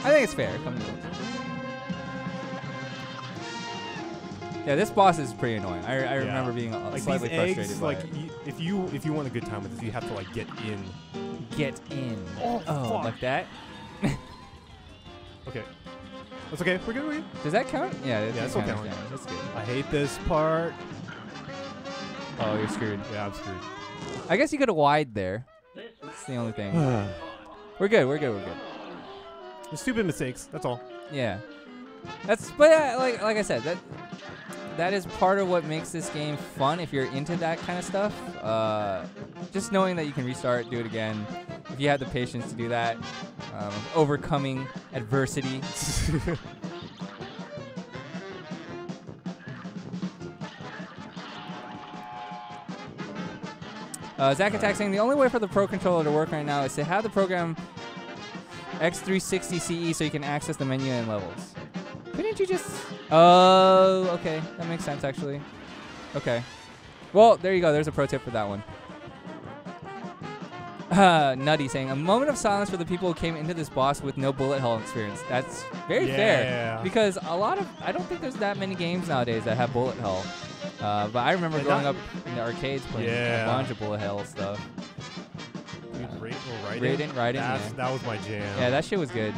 I think it's fair. Coming close. Yeah, this boss is pretty annoying. I remember being slightly frustrated by it. If you want a good time with this, you have to like get in. Get in. Oh, fuck. Like that? Okay. That's okay. We're good. Does that count? Yeah, that's okay. That's good. I hate this part. Oh, you're screwed. Yeah, I'm screwed. I guess you could have wide there. That's the only thing. We're good. The stupid mistakes. That's all. Yeah. But like I said, that is part of what makes this game fun if you're into that kind of stuff. Just knowing that you can restart, do it again. If you have the patience to do that, overcoming adversity. Zack Attack saying the only way for the Pro Controller to work right now is to have the program X360 CE so you can access the menu and levels. Couldn't you just... Oh, okay. That makes sense, actually. Okay. Well, there you go. There's a pro tip for that one. Nutty saying, a moment of silence for the people who came into this boss with no bullet hell experience. That's very fair. Because I don't think there's that many games nowadays that have bullet hell. But I remember growing up in the arcades playing a bunch of bullet hell stuff. Raiden? That was my jam. Yeah, that shit was good.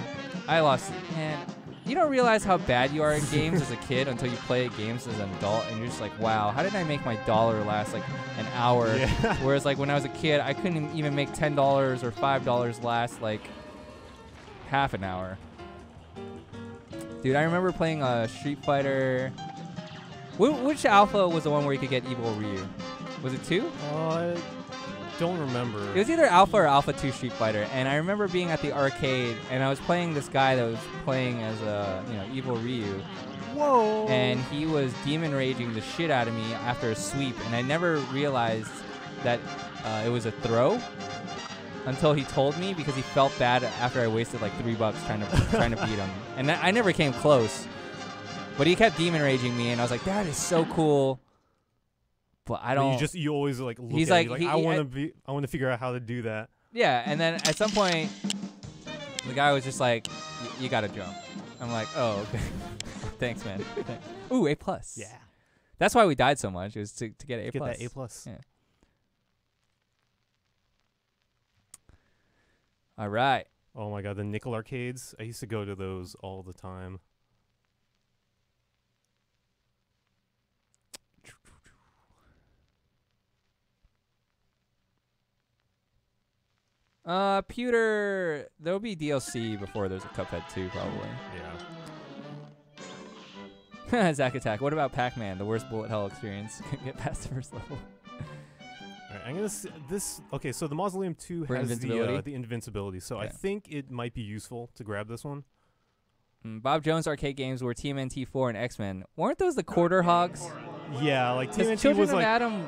I lost. Man, you don't realize how bad you are in games as a kid until you play games as an adult, and you're just like, wow, how did I make my dollar last like an hour? Yeah. Whereas like when I was a kid, I couldn't even make $10 or $5 last like half an hour. Dude, I remember playing Street Fighter. Which alpha was the one where you could get Evil Ryu? Was it 2? Don't remember. It was either Alpha or Alpha 2 Street Fighter, and I remember being at the arcade, and I was playing this guy that was playing as Evil Ryu. Whoa! And he was demon raging the shit out of me after a sweep, and I never realized that it was a throw until he told me, because he felt bad after I wasted like $3 trying to beat him, and I never came close. But he kept demon raging me, and I was like, that is so cool. But I don't. You always like look at it, I want to figure out how to do that. Yeah, and then at some point, the guy was just like, "You gotta jump." I'm like, "Oh, okay, thanks, man." Ooh, A+. Yeah, that's why we died so much. It was to get A+. Get that A+. Yeah. All right. Oh my god, the nickel arcades! I used to go to those all the time. Pewter, there'll be DLC before there's a Cuphead 2, probably. Yeah. Zack Attack. What about Pac-Man? The worst bullet hell experience. Couldn't get past the first level. Alright, I'm gonna this. Okay, so the Mausoleum 2 has the invincibility, so I think it might be useful to grab this one. Bob Jones arcade games were TMNT 4 and X-Men. Weren't those the quarter hogs? Yeah, like TMNT Children was of like Adam.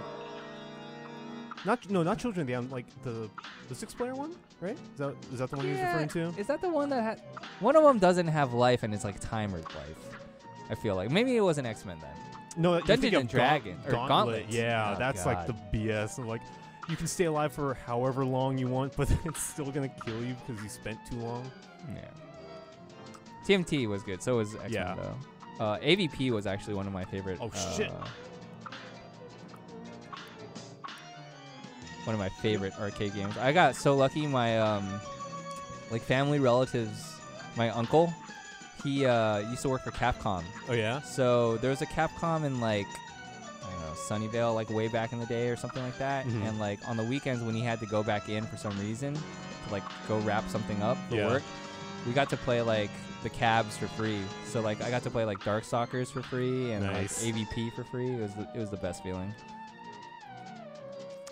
Not Children of the Atom, like the 6-player one, right? Is that the one he was referring to? Is that the one that had? One of them doesn't have life and it's like timered life. I feel like maybe it wasn't X-Men then. No, Dungeons and Dragons or Gauntlet. Yeah, that's like the BS. And like, you can stay alive for however long you want, but it's still gonna kill you because you spent too long. Yeah. TMT was good. So was X-Men though. AVP was actually one of my favorite. Oh shit. One of my favorite arcade games. I got so lucky. My like family relatives, my uncle, he used to work for Capcom. Oh yeah. So there was a Capcom in like I don't know Sunnyvale, like way back in the day or something like that. Mm-hmm. And like on the weekends when he had to go back in for some reason to like go wrap something up for work, we got to play like the cabs for free. So like I got to play like Darkstalkers for free and like AVP for free. It was the best feeling.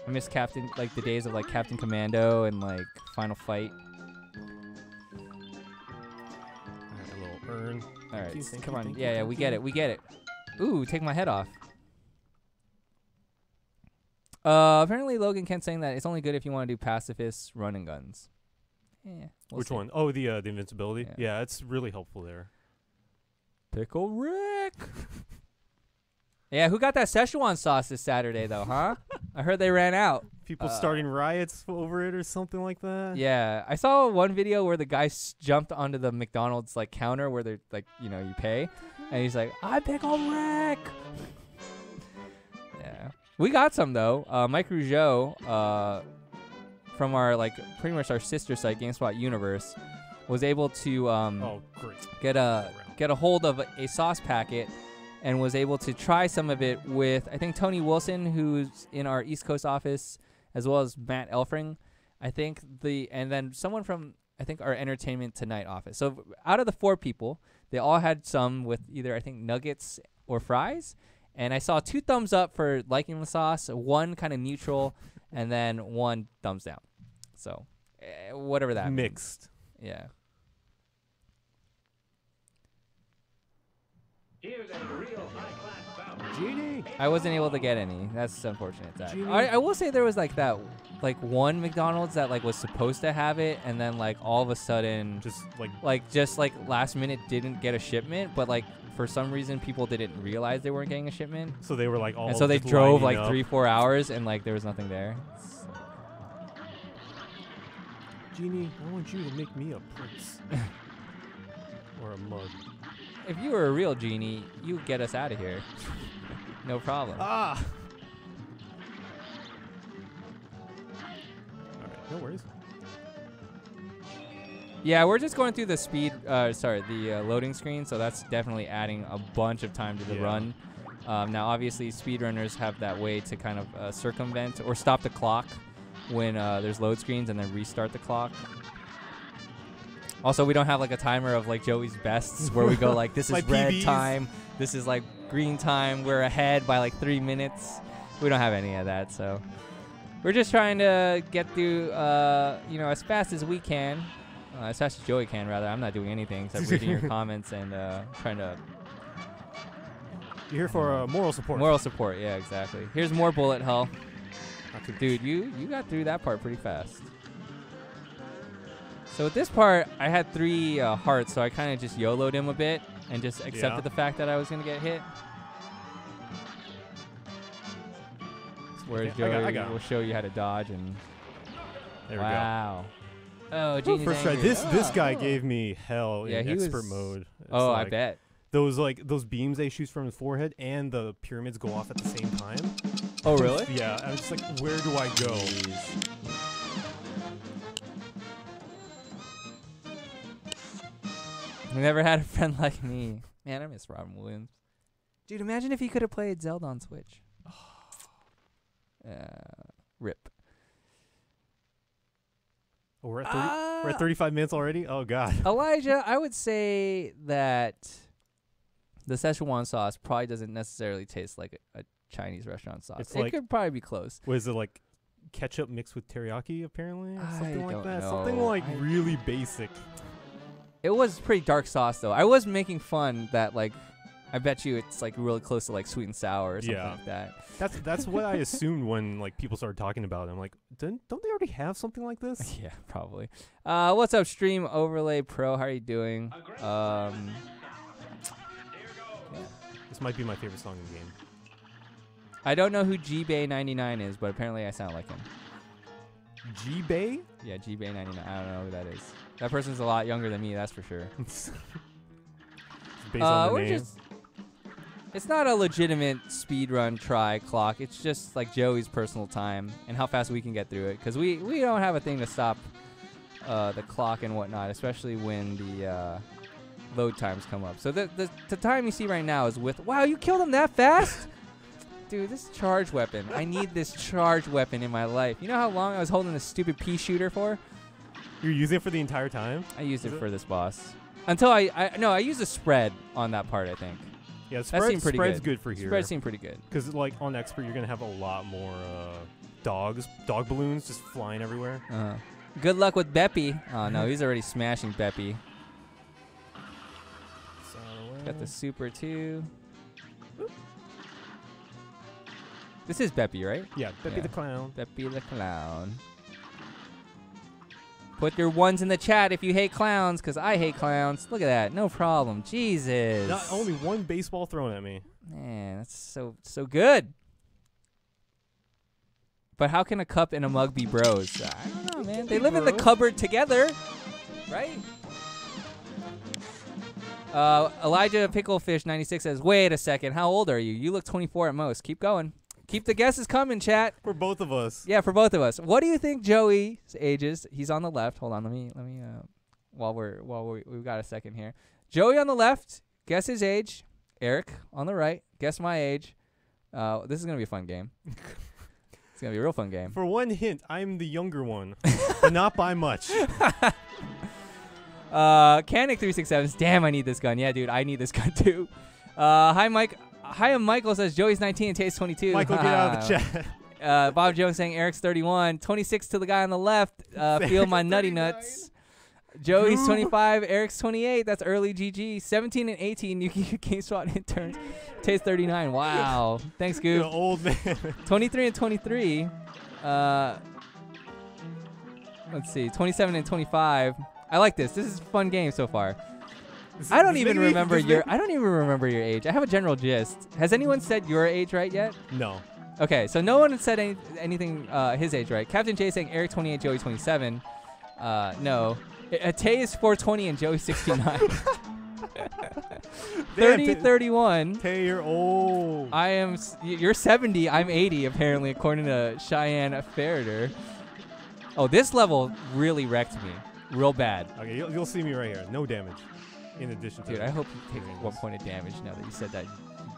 I miss like the days of like Captain Commando and like Final Fight. Alright, a little urn. Alright, come on. Yeah, we get it. Ooh, take my head off. Apparently Logan Kent saying that it's only good if you want to do pacifist run and guns. Yeah. Which one? Oh, the invincibility. Yeah, it's really helpful there. Pickle Rick. Yeah, who got that Szechuan sauce this Saturday, though, huh? I heard they ran out. People starting riots over it or something like that? Yeah. I saw one video where the guy jumped onto the McDonald's, like, counter where they're, like, you pay. And he's like, I Pickle Rick! Yeah. We got some, though. Mike Rougeau, from our, like, pretty much our sister site, GameSpot Universe, was able to get a hold of a sauce packet and was able to try some of it with, I think, Tony Wilson, who's in our East Coast office, as well as Matt Elfring, I think, and then someone from, I think, our Entertainment Tonight office. So out of the 4 people, they all had some with either, I think, nuggets or fries, and I saw 2 thumbs up for liking the sauce, 1 kind of neutral, and then 1 thumbs down. So whatever that mixed. Means. Yeah. Here's a real high-class bout. Genie. I wasn't able to get any. That's unfortunate. I will say there was like one McDonald's that like was supposed to have it, and then like all of a sudden just last minute didn't get a shipment, but like for some reason people didn't realize they weren't getting a shipment. So they were like and so they drove like 3-4 hours and like there was nothing there. Genie, I want you to make me a prince. Or a mug. If you were a real genie, you would get us out of here. No problem. Ah! Alright, no worries. Yeah, we're just going through the the loading screen, so that's definitely adding a bunch of time to the run. Now, obviously, speedrunners have that way to kind of circumvent or stop the clock when there's load screens and then restart the clock. Also, we don't have like a timer of like Joey's bests where we go like, this is red PBs. time, this is like green time, we're ahead by like 3 minutes. We don't have any of that, so we're just trying to get through, as fast as we can. As fast as Joey can, rather. I'm not doing anything except reading your comments and trying to... You're here for moral support. Moral support, yeah, exactly. Here's more bullet hell. Not too much. Dude, you got through that part pretty fast. So with this part, I had 3 hearts, so I kind of just YOLO'd him a bit and just accepted the fact that I was going to get hit. Whereas Joey will show you how to dodge and... There we go. Wow. Oh, Genie's First try. angry. This guy gave me hell in he expert was- mode. It's Oh, like I bet. those beams they shoot from his forehead and the pyramids go off at the same time. Oh, really? Yeah, I was just like, where do I go? You never had a friend like me. Man, I miss Robin Williams. Dude, imagine if he could have played Zelda on Switch. Rip. Oh, we're at 35 minutes already? Oh, God. Elijah, I would say that the Szechuan sauce probably doesn't necessarily taste like a Chinese restaurant sauce. It's it like- could probably be close. Was it like ketchup mixed with teriyaki, apparently? Something like don't that. know. Something like really basic. It was pretty dark sauce, though. I was making fun that, like, I bet you it's, like, really close to, like, sweet and sour or something like that. That's what I assumed when like people started talking about it. I'm like, don't they already have something like this? Yeah, probably. What's up, Stream Overlay Pro? How are you doing? This might be my favorite song in the game. I don't know who GBay99 is, but apparently I sound like him. G-Bay? Yeah, GBay99. I don't know who that is. That person's a lot younger than me, that's for sure. Based on the name. It's not a legitimate speedrun try clock. It's just like Joey's personal time and how fast we can get through it. Because we don't have a thing to stop the clock and whatnot, especially when the load times come up. So the time you see right now is with... Wow, you killed him that fast? Dude, this charge weapon. I need this charge weapon in my life. You know how long I was holding this stupid pea shooter for? You're using it for the entire time? I used it for this boss. Until I used a spread on that part, I think. Yeah, That seemed pretty spread's good. good for here. Spread seemed pretty good. Because like on expert, you're gonna have a lot more dog balloons just flying everywhere. Good luck with Beppy. Oh no, he's already smashing Beppy. Got the super too. This is Beppy, right? Yeah, Beppy the clown. Beppy the clown. Put your ones in the chat if you hate clowns, because I hate clowns. Look at that. No problem. Jesus. Not only one baseball thrown at me. Man, that's so good. But how can a cup and a mug be bros? I don't know, man. They live in the cupboard together, right? Elijah Picklefish 96 says, "Wait a second. How old are you? You look 24 at most. Keep going. Keep the guesses coming, chat." For both of us. Yeah, for both of us. What do you think Joey's age is? He's on the left. Hold on, let me while we've got a second here. Joey on the left, guess his age. Eric on the right, guess my age. This is gonna be a fun game. It's gonna be a real fun game. For one hint, I'm the younger one, but not by much. Canic367. Damn, I need this gun. Yeah, dude, I need this gun too. Hi, Mike. Hi, Michael says Joey's 19 and Tate's 22. Michael, get out of the chat. Bob Jones saying Eric's 31. 26 to the guy on the left. Feel my nutty nuts. Joey's 25. Eric's 28. That's early GG. 17 and 18. You GameSpot interns. Tate's 39. Wow. Thanks, Goof. You're an old man. 23 and 23. Let's see. 27 and 25. I like this. This is a fun game so far. I don't even remember your age. I have a general gist. Has anyone said your age right yet? No. Okay, so no one said anything his age right. Captain J saying Eric 28, Joey 27. No. Tay is 420 and Joey's 69. 30, 31. Tay, you're old. You're 70. I'm 80, apparently, according to Cheyenne Ferreter. Oh, this level really wrecked me. Real bad. Okay, you'll see me right here. No damage. In addition to Dude, I hope you take 1 point of damage now that you said that, you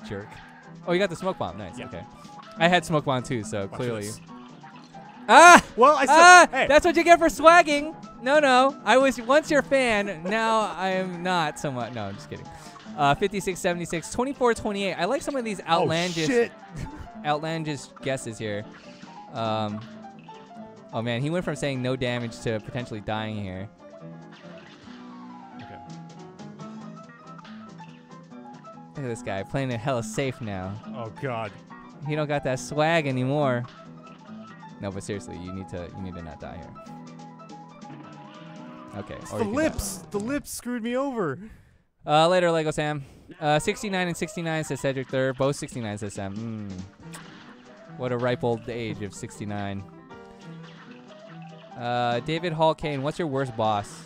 jerk. Oh, you got the smoke bomb. Nice. Yeah. Okay. I had smoke bomb too, so Watch clearly. this. Ah! Well, I said, hey. That's what you get for swagging. No. I was once your fan. Now I am not so much. No, I'm just kidding. 56, 76, 24, 28. I like some of these outlandish guesses here. Oh man, he went from saying no damage to potentially dying here. Okay. Look at this guy playing it hella safe now. Oh God. He don't got that swag anymore. No, but seriously, you need to not die here. Okay. It's the lips. The lips screwed me over. Later, Lego Sam. 69 and 69 says Cedric Third. Both 69 says Sam. What a ripe old age of 69. David Hall Kane, what's your worst boss?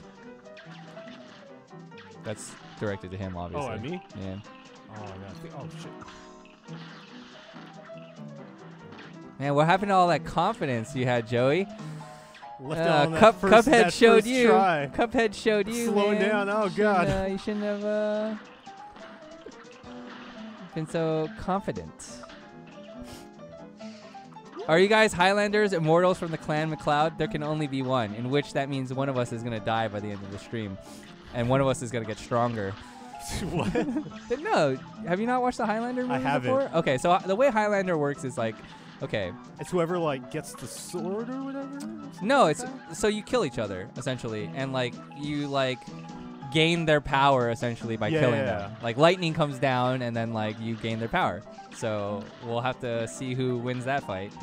That's directed to him, obviously. Oh, at me? Yeah. Oh, yeah. Oh, shit. Man, what happened to all that confidence you had, Joey? Left it on that Cuphead showed first you. Try. Cuphead showed you. Slowing man. down. Oh, God. You shouldn't have been so confident. Are you guys Highlanders, immortals from the clan McLeod? There can only be one, in which that means one of us is going to die by the end of the stream. And one of us is going to get stronger. What? No. Have you not watched the Highlander movie before? haven't. Okay, so the way Highlander works is like, okay. It's whoever, like, gets the sword or whatever? No, it's so you kill each other, essentially. And, like, you, like, gain their power, essentially, by killing them. Like, lightning comes down, and then, like, you gain their power. So we'll have to see who wins that fight.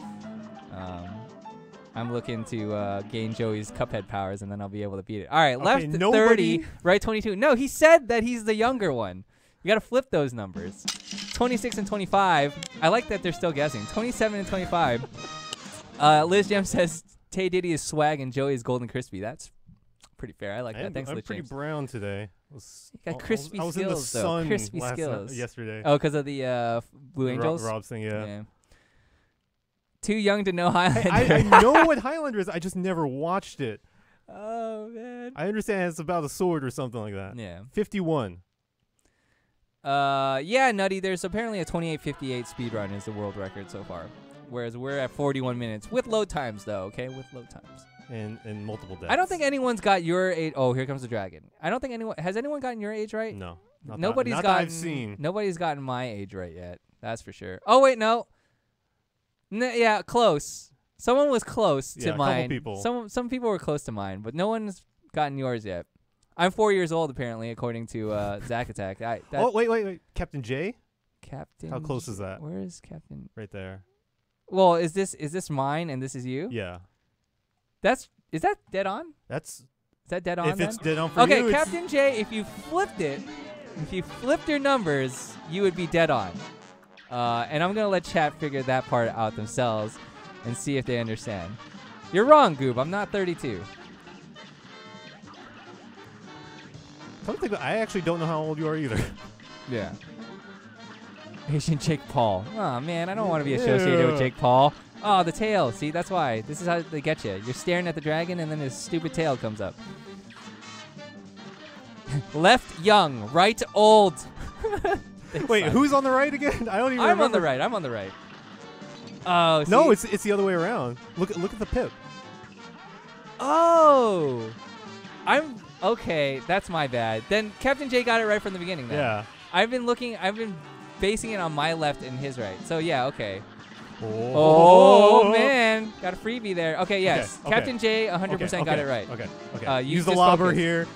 I'm looking to gain Joey's Cuphead powers, and then I'll be able to beat it. All right, okay, left 30, right 22. No, he said that he's the younger one. You got to flip those numbers. 26 and 25. I like that they're still guessing. 27 and 25. Liz Jam says Tay Diddy is swag and Joey is golden crispy. That's pretty fair. I like that. Thanks, I'm Liz pretty James. brown today. You got crispy I was in the skills, though. sun Crispy skills. Yesterday. Oh, because of the Blue Angels? Rob's thing, yeah. Too young to know Highlander. I know what Highlander is. I just never watched it. Oh, man. I understand it's about a sword or something like that. Yeah. 51. Yeah, Nutty, there's apparently a 28:58 speedrun is the world record so far. Whereas we're at 41 minutes. With load times, though, okay? With load times. And multiple deaths. I don't think anyone's got your age. Oh, here comes the dragon. I don't think anyone... Has anyone gotten your age right? No. Not that I've seen. Nobody's gotten my age right yet. That's for sure. Oh, wait, no. Yeah, close. Someone was close to mine. Couple people. Some people were close to mine, but no one's gotten yours yet. I'm 4 years old, apparently, according to Zack Attack. Oh, wait. Captain J? Captain... How close is that? Where is Captain... Right there. Well, is this mine and this is you? Yeah. Is that dead on? Is that dead on? If then? it's dead on for you. Okay, Captain J, if you flipped your numbers, you would be dead on. And I'm gonna let chat figure that part out themselves and see if they understand. You're wrong, Goob. I'm not 32. I actually don't know how old you are either. Yeah. Asian Jake Paul. Oh man, I don't want to be associated with Jake Paul. Oh, the tail. See, that's why. This is how they get you. You're staring at the dragon, and then his stupid tail comes up. Left young, right old. Wait, who's on the right again? I don't even remember. I'm on the right. Oh, see? No, it's the other way around. Look at the pip. Oh. Okay, that's my bad. Then Captain J got it right from the beginning then. Yeah. I've been basing it on my left and his right. So yeah, okay. Oh, man. Got a freebie there. Okay, yes. Okay. Captain J 100% got it right. Okay. Use the lobber here.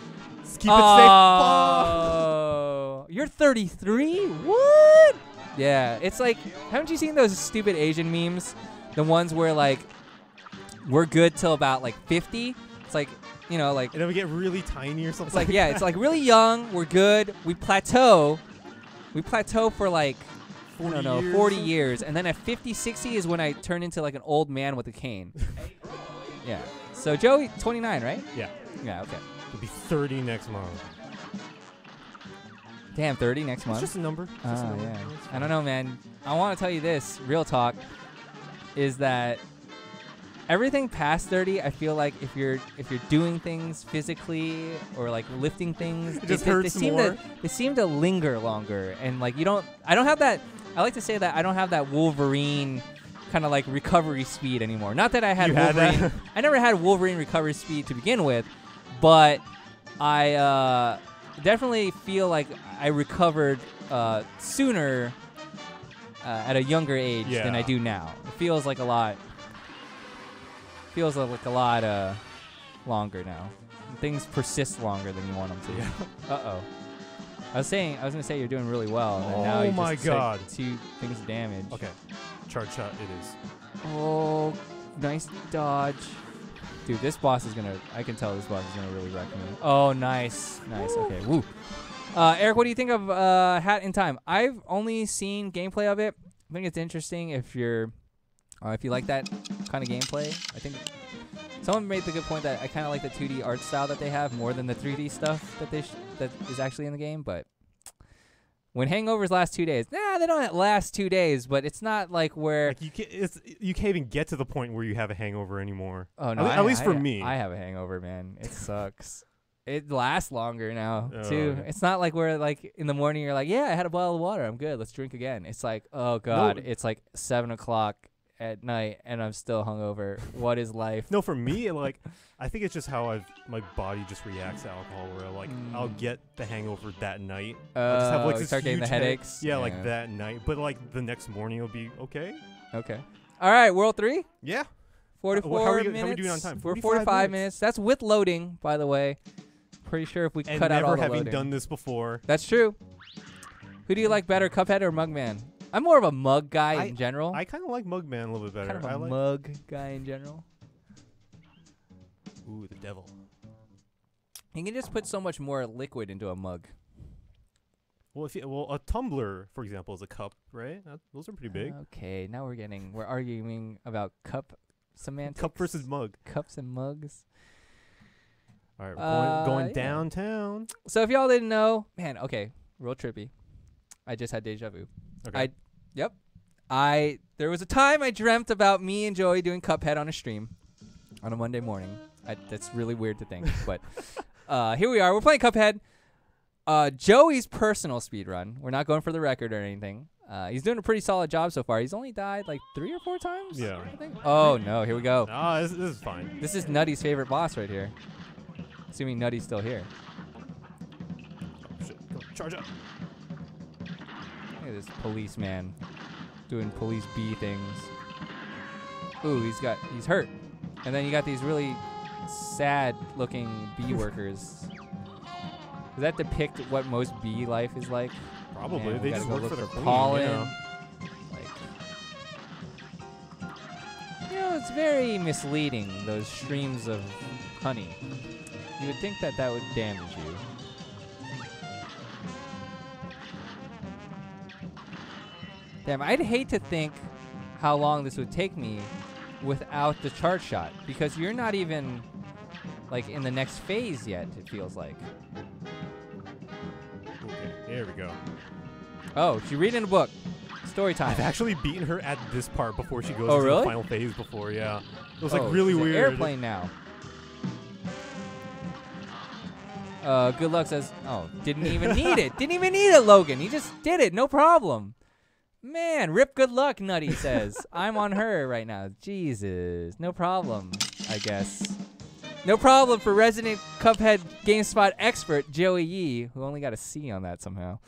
Just keep it safe. Oh. You're 33? What? Yeah, it's like, haven't you seen those stupid Asian memes? The ones where, like, we're good till about, like, 50? It's like, you know, like... And then we get really tiny or something. It's like, yeah, it's like really young. We're good. We plateau. For, like... 40 years. And then at 50, 60 is when I turn into like an old man with a cane. Yeah. So Joey, 29, right? Yeah. Yeah. Okay. It'll be 30 next month. Damn, 30 next It's month. just a number. It's just a number. Yeah. It's I don't know, man. I want to tell you this. Real talk is that everything past 30, I feel like if you're doing things physically or like lifting things, it just hurts more. They seem to linger longer, and like I don't have that. I like to say that I don't have that Wolverine kind of like recovery speed anymore. Not that I had Wolverine. That? I never had Wolverine recovery speed to begin with, but I definitely feel like I recovered sooner at a younger age than I do now. It feels like a lot. Feels like a lot longer now. Things persist longer than you want them to. Yeah. Uh-oh. I was gonna say you're doing really well. And now you my just God. took 2 things damage. Okay. Charge shot it is. Oh, nice dodge. Dude, this boss is gonna. I can tell this boss is gonna really wreck me. Oh, nice. Nice. Okay. Woo. Eric, what do you think of Hat in Time? I've only seen gameplay of it. I think it's interesting if you like that kind of gameplay. I think someone made the good point that I kind of like the 2D art style that they have more than the 3D stuff that is actually in the game. But when hangovers last 2 days, they don't last 2 days, but it's not like where you can't even get to the point where you have a hangover anymore. Oh no! At least for me, I have a hangover, man. It sucks. It lasts longer now too. Okay. It's not like where like in the morning you're like, yeah, I had a bottle of water, I'm good, let's drink again. It's like, oh god, it's like 7 o'clock at night and I'm still hungover. What is life? No, for me, like I think it's just how my body just reacts to alcohol. Where like I'll get the hangover that night. I'll just have like this start getting the huge headaches. Yeah, like that night. But like the next morning it'll be okay. Okay. All right, World 3. Yeah. 44 minutes. How are we doing on time? We're 45 minutes. That's with loading, by the way. Pretty sure if we cut out all the never loading. having done this before. That's true. Who do you like better, Cuphead or Mugman? I'm more of a mug guy in general. I kind of like Mugman a little bit better. Kind of a mug guy in general. Ooh, the devil. You can just put so much more liquid into a mug. Well, a tumbler, for example, is a cup, right? Those are pretty big. Okay, now we're arguing about cup semantics. Cup versus mug. Cups and mugs. All right, we're going downtown. So if y'all didn't know, man, okay, real trippy. I just had deja vu. Okay. There was a time I dreamt about me and Joey doing Cuphead on a stream on a Monday morning. That's really weird to think, but here we are. We're playing Cuphead. Joey's personal speedrun. We're not going for the record or anything. He's doing a pretty solid job so far. He's only died like 3 or 4 times. Yeah. I think. Oh no, here we go. This is fine. This is Nutty's favorite boss right here. Assuming Nutty's still here. Oh, shit. Go, charge up. Look at this policeman doing police B things. Ooh, he's hurt. And then you got these really sad looking bee workers. Does that depict what most bee life is like? Probably. Man, they just work for their queen, pollen. you know? It's very misleading, those streams of honey. You would think that would damage you. Damn, I'd hate to think how long this would take me without the charge shot, because you're not even like in the next phase yet, it feels like. Okay, there we go. Oh, she's reading a book. Story time. I've actually beaten her at this part before she goes to the final phase before, yeah. It was like really she's weird. An airplane now. Good luck says, didn't even need it. Didn't even need it, Logan. He just did it. No problem. Man, rip good luck, Nutty says. I'm on her right now. Jesus. No problem, I guess. No problem for resident Cuphead GameSpot expert, Joey Yee, who only got a C on that somehow.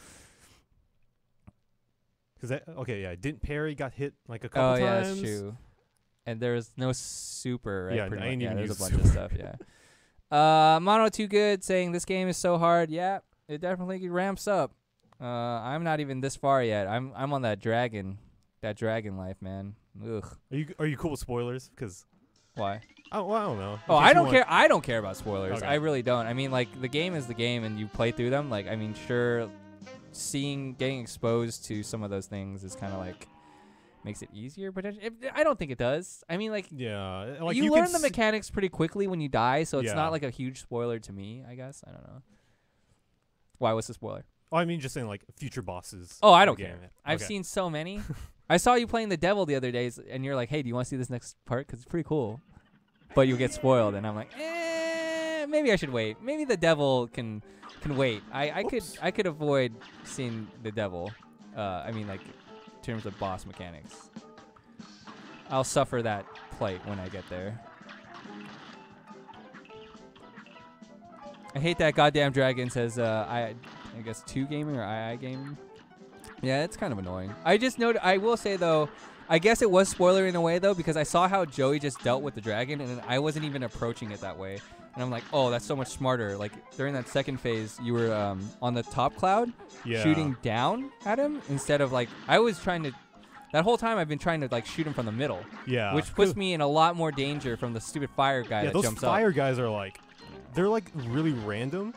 Didn't Perry got hit like a couple times? Oh, yeah, that's true. And there's no super, right? Yeah, I ain't even there's a used bunch of stuff, yeah. Mono Too Good saying this game is so hard. Yeah, it definitely ramps up. I'm not even this far yet. I'm on that dragon life, man. Ugh. Are you cool with spoilers? Because why? Oh, well, I don't know. Oh, I don't care. I don't care about spoilers. Okay. I really don't. I mean, like, the game is the game, and you play through them. Like, I mean, sure, getting exposed to some of those things is kind of like makes it easier, but I don't think it does. I mean, like, Yeah, like you can learn the mechanics pretty quickly when you die, so it's Yeah. not like a huge spoiler to me, I guess. I don't know. Why? What's the spoiler? Oh, I mean, just saying like future bosses. Oh, I in don't the care. game. I've Okay. seen so many. I saw you playing the devil the other days, and you're like, hey, do you want to see this next part? Because it's pretty cool. But you get spoiled, and I'm like, maybe I should wait. Maybe the devil can wait. I could avoid seeing the devil. I mean, like, in terms of boss mechanics. I'll suffer that plight when I get there. I hate that goddamn dragon says, I guess 2 gaming or II gaming. Yeah, it's kind of annoying. I just noted, I will say though, I guess it was spoiler in a way though, because I saw how Joey just dealt with the dragon and I wasn't even approaching it that way. And I'm like, oh, that's so much smarter. Like during that second phase, you were on the top cloud shooting down at him instead of like, I was trying to, that whole time I've been trying to like shoot him from the middle. Yeah. Which puts me in a lot more danger from the stupid fire guy that those jumps fire up. guys are like, they're like really random.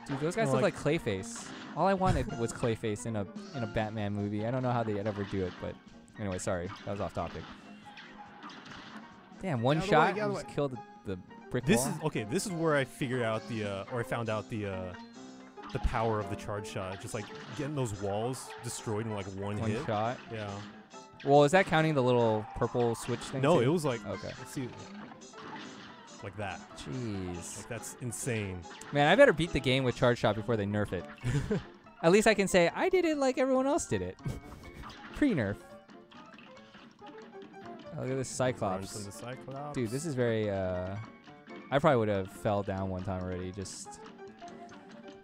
Dude, those guys look like Clayface. All I wanted was Clayface in a Batman movie. I don't know how they'd ever do it, but anyway, sorry. That was off topic. Damn, one shot just killed the brick wall. This is where I figured out or I found out the power of the charge shot. Just like getting those walls destroyed in like one hit. One shot? Yeah. Well, is that counting the little purple switch thing? No, too? it was like, okay. Let's see. Like that. Jeez. Like that's insane. Man, I better beat the game with charge shot before they nerf it. At least I can say, I did it like everyone else did it. Pre-nerf. Oh, look at this Cyclops. The Cyclops. Dude, this is very, I probably would have fell down one time already. Just,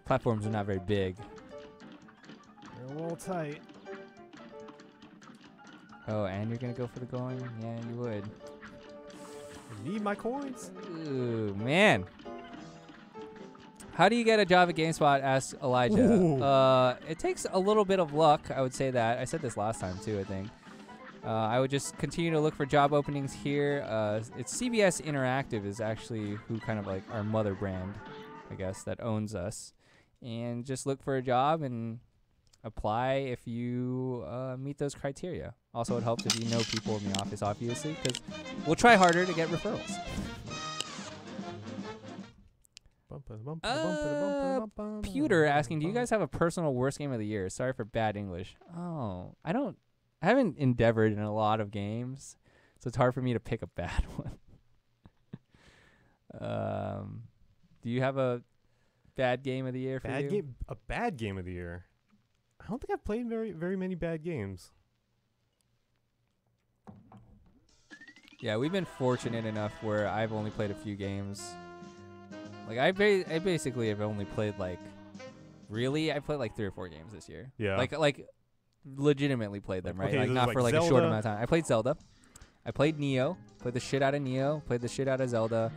platforms are not very big. They're a little tight. Oh, and you're going to go for the going? Yeah, you would. I need my coins. Ooh, man. How do you get a job at GameSpot? Asked Elijah. It takes a little bit of luck, I would say that. I said this last time, too, I think. I would just continue to look for job openings here. It's CBS Interactive is actually who kind of like our mother brand, I guess, that owns us. And just look for a job and apply if you meet those criteria. Also, it helps if you know people in the office, obviously, because we'll try harder to get referrals. Pewter asking, do you guys have a personal worst game of the year? Sorry for bad English. Oh, I haven't endeavored in a lot of games, so it's hard for me to pick a bad one. Do you have a bad game of the year for you? A bad game of the year? I don't think I've played very many bad games. Yeah, we've been fortunate enough where I've only played a few games. Like I basically have only played like, I played like 3 or 4 games this year. Yeah. Like legitimately played them, right? Okay, like not for like Zelda. a short amount of time. I played Zelda. I played Neo. Played the shit out of Neo. Played the shit out of Zelda.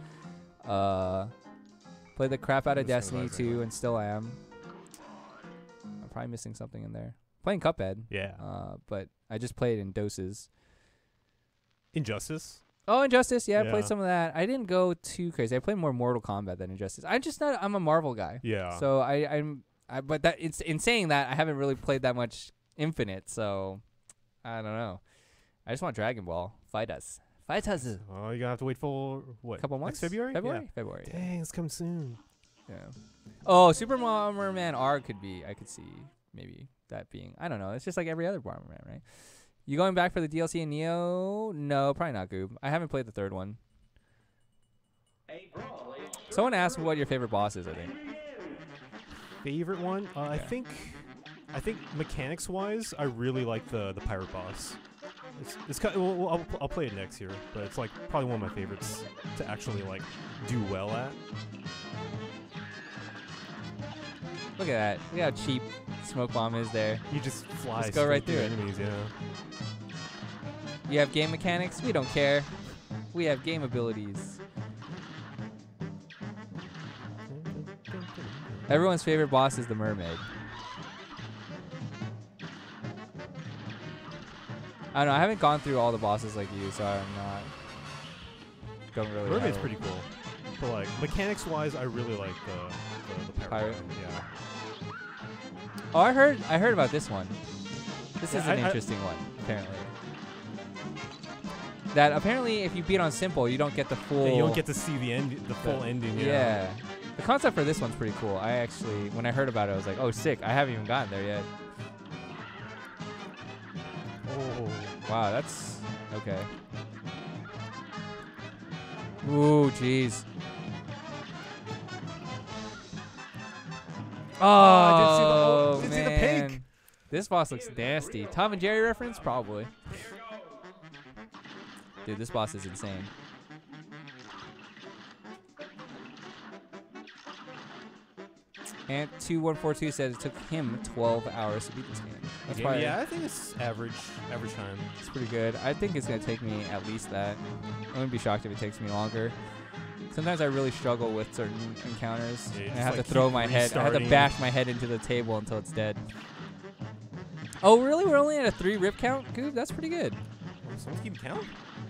Played the crap out of Destiny 2 and still am. I'm probably missing something in there. Playing Cuphead. Yeah. But I just played in doses. Injustice. Oh, Injustice. Yeah, I played some of that. I didn't go too crazy. I played more Mortal Kombat than Injustice. I'm a Marvel guy. Yeah. So but that it's in saying that I haven't really played that much Infinite. So I don't know. I just want Dragon Ball. Fight us. Oh, you're gonna have to wait for what? Couple months. Next February. February. Dang, it's coming soon. Yeah. Oh, Super Bomberman R could be. I could see maybe that being. I don't know. It's just like every other Bomberman, right? You going back for the DLC in Neo? No, probably not, Goob. I haven't played the 3rd one. Someone asked what your favorite boss is, I think. Favorite one? I think mechanics wise, I really like the pirate boss. It's kind of, well, I'll play it next year, but it's like probably one of my favorites to actually like do well at. Look at that. Look how cheap Smoke Bomb is there. He just flies. Just go right through through it. enemies. Yeah. You have game mechanics? We don't care. We have game abilities. Everyone's favorite boss is the Mermaid. I don't know. I haven't gone through all the bosses like you, so I'm not. Don't really. Mermaid's pretty cool. But like mechanics wise, I really like the pirate. one, Yeah. Oh, I heard about this one. This is an I interesting one, apparently. that apparently if you beat on simple, you don't get the full. Yeah, you don't get to see the end, the full ending. Yeah. The concept for this one's pretty cool. I actually, when I heard about it, I was like, oh, sick. I haven't even gotten there yet. Oh. Wow, that's okay. Ooh, jeez. Oh, I didn't see the man. pink. This boss looks nasty. Tom and Jerry reference? Probably. Dude, this boss is insane. Ant2142 says it took him 12 hours to beat this game. That's probably, Yeah, I think it's average time. it's pretty good. I think it's going to take me at least that. I wouldn't be shocked if it takes me longer. Sometimes I really struggle with certain encounters. Yeah, And I just, have like, to throw keep my head. I have to restarting. bash my head into the table until it's dead. Oh, really? We're only at a 3 rip count? Goob, that's pretty good. Someone's keeping count?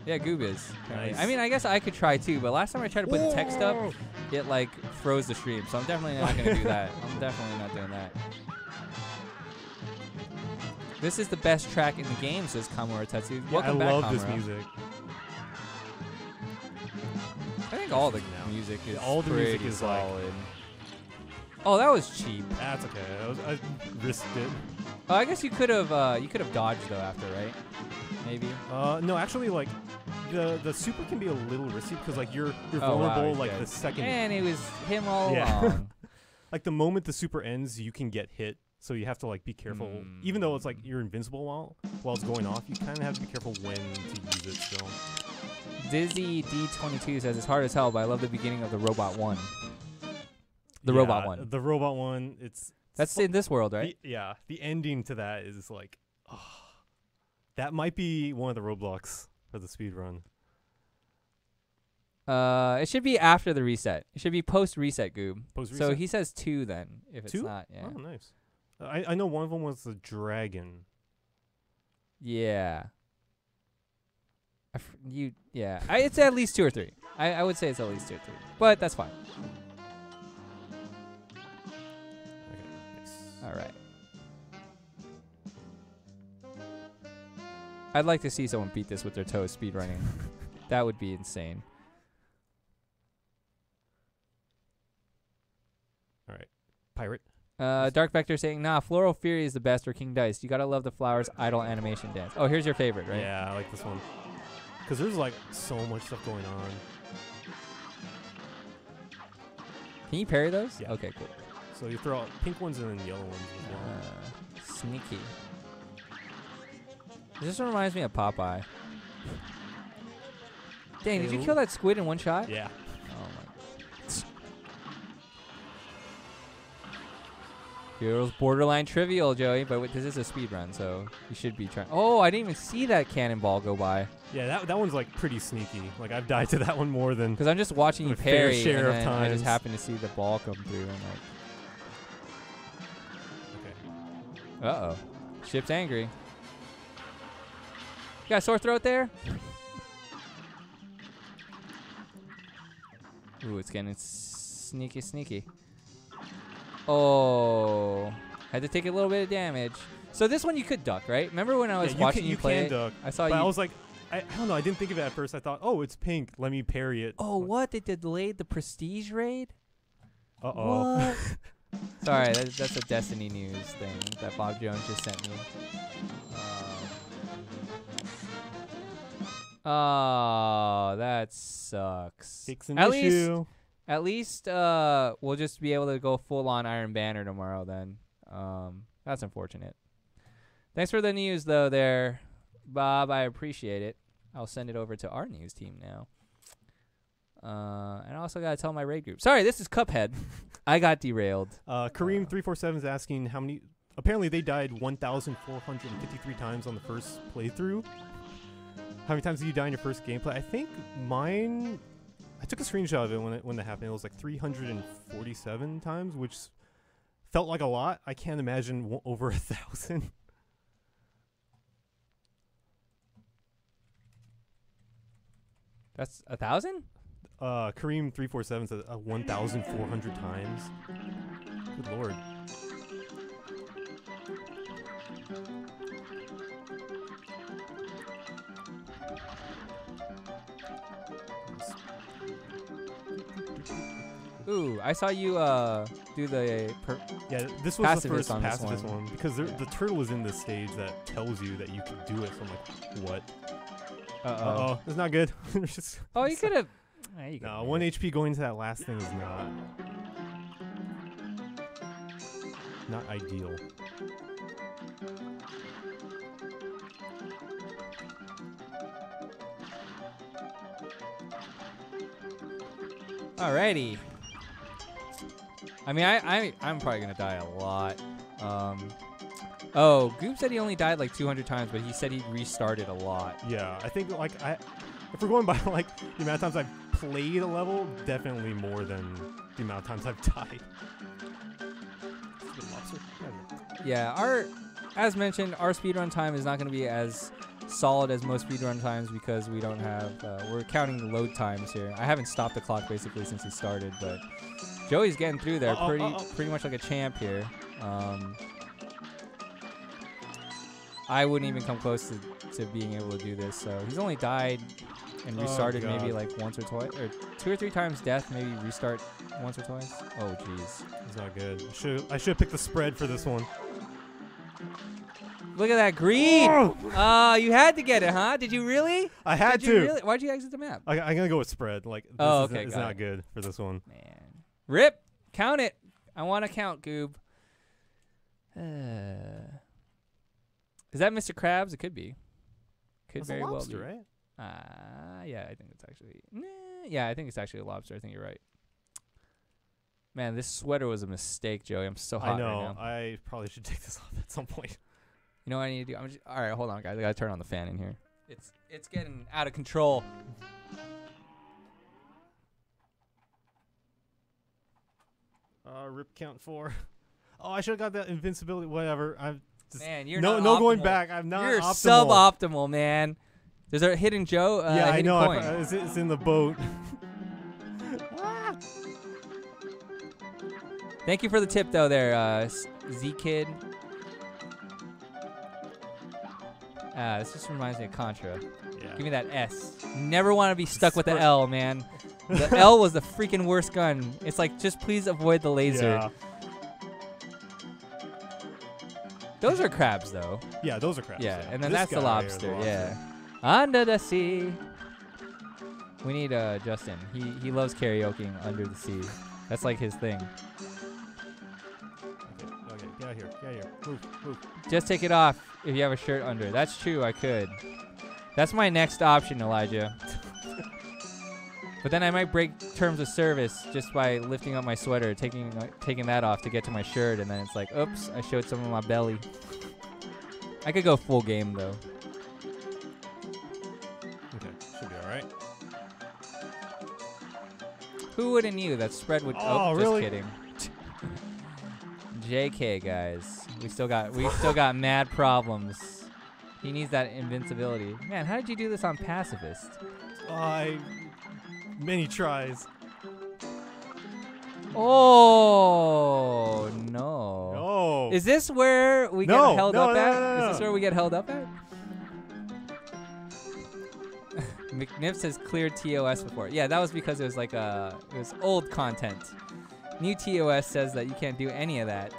Yeah, Goob is. apparently. Nice. I mean, I guess I could try too, but last time I tried to put the text up, it like froze the stream. So I'm definitely not going to do that. I'm definitely not doing that. This is the best track in the game, says Kamura Tetsu. Yeah, Welcome back, I love this Kamura. music. I think all the Now. music is All the music pretty is, like- solid. Oh, that was cheap. That's okay. I risked it. Oh, I guess you could have dodged though after, right? Maybe. No, actually, like the super can be a little risky because like you're Oh, wow, vulnerable he's like dead. the second. And it was him all Yeah. along. Like the moment the super ends, you can get hit. So you have to like be careful. Even though it's like you're invincible while it's going off, you kind of have to be careful when to use it still. Dizzy D22 says it's hard as hell, but I love the beginning of the Robot 1. The Robot one. The robot one. That's in this world, right? The ending to that is like, that might be one of the roadblocks for the speed run. It should be after the reset. It should be post reset, Goob. Post So reset? he says 2 then, if it's 2? not. Yeah. Oh, nice. I know one of them was the dragon. Yeah. It's at least 2 or 3. I would say it's at least 2 or 3, but that's fine. Okay, nice. All right. I'd like to see someone beat this with their toes speedrunning. That would be insane. All right. Pirate. Dark Vector saying, nah, Floral Fury is the best, or King Dice. You gotta love the flowers idle animation dance. Oh, here's your favorite, right? Yeah, I like this one. Because there's like so much stuff going on. Can you parry those? Yeah. Okay, cool. So you throw out pink ones and then yellow ones as well. Sneaky. This reminds me of Popeye. Dang, did you kill that squid in one shot? Yeah. Oh my. Feels borderline trivial, Joey, but this is a speed run, so you should be trying. Oh, I didn't even see that cannonball go by. Yeah, that one's like pretty sneaky. Like I've died to that one more than. Because I'm just watching you A fair parry, share and of then I times. just happen to see the ball come through, and like, Okay. uh-oh. Ship's angry. You got a sore throat there? Ooh, it's getting sneaky. Oh. Had to take a little bit of damage. So this one you could duck, right? Remember when I was watching you play can it? duck. I saw But you. I was like, I don't know. I didn't think of it at first. I thought, oh, it's pink. Let me parry it. Oh, what? They delayed the Prestige raid? Uh-oh. What? Sorry, that's a Destiny news thing that Bob Jones just sent me. Oh, that sucks. Fix an At issue. least we'll just be able to go full on Iron Banner tomorrow then. That's unfortunate. Thanks for the news though there, Bob. I appreciate it. I'll send it over to our news team now. And I also gotta tell my raid group. Sorry, this is Cuphead. I got derailed. Kareem347 is asking how many. Apparently, they died 1,453 times on the first playthrough. How many times did you die in your first gameplay? I think mine. I took a screenshot of it when that happened. It was like 347 times, which felt like a lot. I can't imagine over 1,000. That's 1,000? Kareem347 says 1,400 times. Good lord. Ooh, I saw you do the. Yeah, this was the Pacifist first on this pacifist one. one because the turtle is in this stage that tells you that you can do it. So I'm like, what? Uh-oh. It's not good. It's just, Oh, you could have. no, 1 HP going into that last thing is not ideal. Alrighty. I mean, I'm probably gonna die a lot. Oh, Goop said he only died like 200 times, but he said he restarted a lot. Yeah, I think like if we're going by like the amount of times I've played a level, definitely more than the amount of times I've died. Stupid lobster. Yeah, as mentioned, our speedrun time is not gonna be as solid as most speedrun times because we don't have. We're counting the load times here. I haven't stopped the clock basically since he started, but Joey's getting through there pretty much like a champ here. I wouldn't even come close to being able to do this. So he's only died and restarted maybe like once or twice, or 2 or 3 times death, maybe restart once or twice. Oh, jeez. It's not good. I should have picked the spread for this one. Look at that green! Oh! You had to get it, huh? Did you really? I had Did to. you really? Why'd you exit the map? I'm gonna go with spread. Like, this okay, it's got not it. good for this one. Man. Rip! Count it! I want to count, Goob. Is that Mr. Krabs? It could be. Could That's very a lobster, well be. right? Yeah, I think it's actually. Yeah, I think it's actually a lobster. I think you're right. Man, this sweater was a mistake, Joey. I'm so hot I know. right now. I probably should take this off at some point. You know what I need to do? All right, hold on, guys. I gotta turn on the fan in here. It's getting out of control. Rip count 4. Oh, I should have got that invincibility. Whatever. Man, you're no not going optimal. back. I'm not. You're optimal. suboptimal, man. There's a hidden Joe. Yeah, I hidden know. Coin. It's in the boat. Thank you for the tip, though, there, Z Kid. This just reminds me of Contra. Yeah. Give me that S. Never want to be stuck with the L, man. The L was the freaking worst gun. It's like, just please avoid the laser. Yeah. Those are crabs, though. Yeah, those are crabs. Yeah, and then This that's the guy right here is lobster. the Yeah. Under the sea. We need Justin. He loves karaokeing under the sea. That's like his thing. Okay, get out here. Get out here. Move. Just take it off if you have a shirt under. That's true, I could. That's my next option, Elijah. But then I might break terms of service just by lifting up my sweater, taking that off to get to my shirt, and then it's like, oops, I showed some of my belly. I could go full game, though. Okay, should be all right. Who would have knew that spread would... Oh, just really? kidding. JK, guys. We still got mad problems. He needs that invincibility. Man, how did you do this on Pacifist? Many tries. Oh, no. No. Is this where we get held up at? Is this where we get held up at? McNips has cleared TOS before. Yeah, that was because it was like it was old content. New TOS says that you can't do any of that.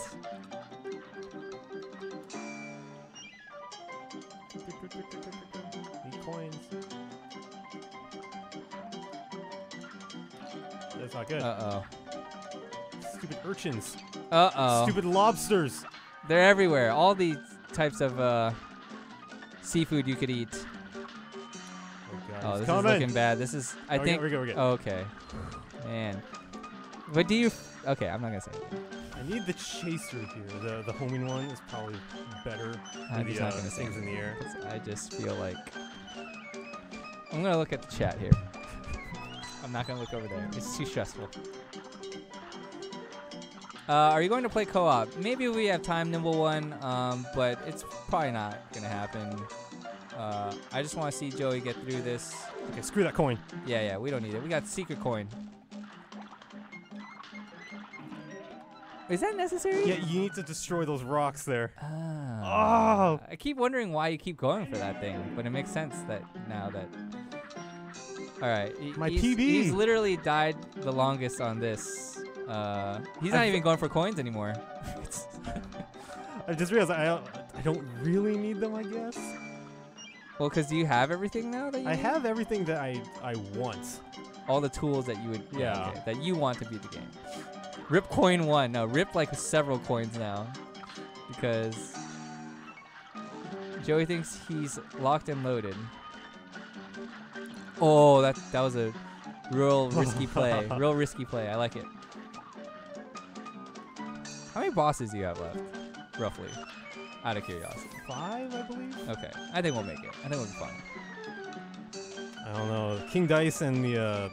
Need coins. That's not good. Uh-oh. Stupid urchins. Uh-oh. Stupid lobsters. They're everywhere. All these types of seafood you could eat. Oh, This coming. is looking bad. This is, I think. We're good. Oh, okay. Man. But do you... Okay, I'm not going to say anything. I need the chaser here. The homing one is probably better I'm than just the not going to say things in the air. 'cause I just feel like... I'm going to look at the chat here. I'm not going to look over there. It's too stressful. Are you going to play co-op? Maybe we have time, Nimble One, but it's probably not going to happen. I just want to see Joey get through this. Okay, screw that coin. Yeah, we don't need it. We got secret coin. Is that necessary? Yeah, you need to destroy those rocks there. Oh. I keep wondering why you keep going for that thing, but it makes sense that now that... All right. My he's, PB. He's literally died the longest on this. He's not even going for coins anymore. I just realized I don't really need them, I guess. Well, because do you have everything now that you I need? have everything that I want. All the tools that you would Yeah. okay, that you want to beat the game. Rip coin 1. No, rip like several coins now. Because Joey thinks he's locked and loaded. Oh, that was a real risky play. Real risky play. I like it. How many bosses do you have left? Roughly. Out of curiosity. 5, I believe. Okay. I think we'll make it. I think we'll be fine. I don't know. King Dice and the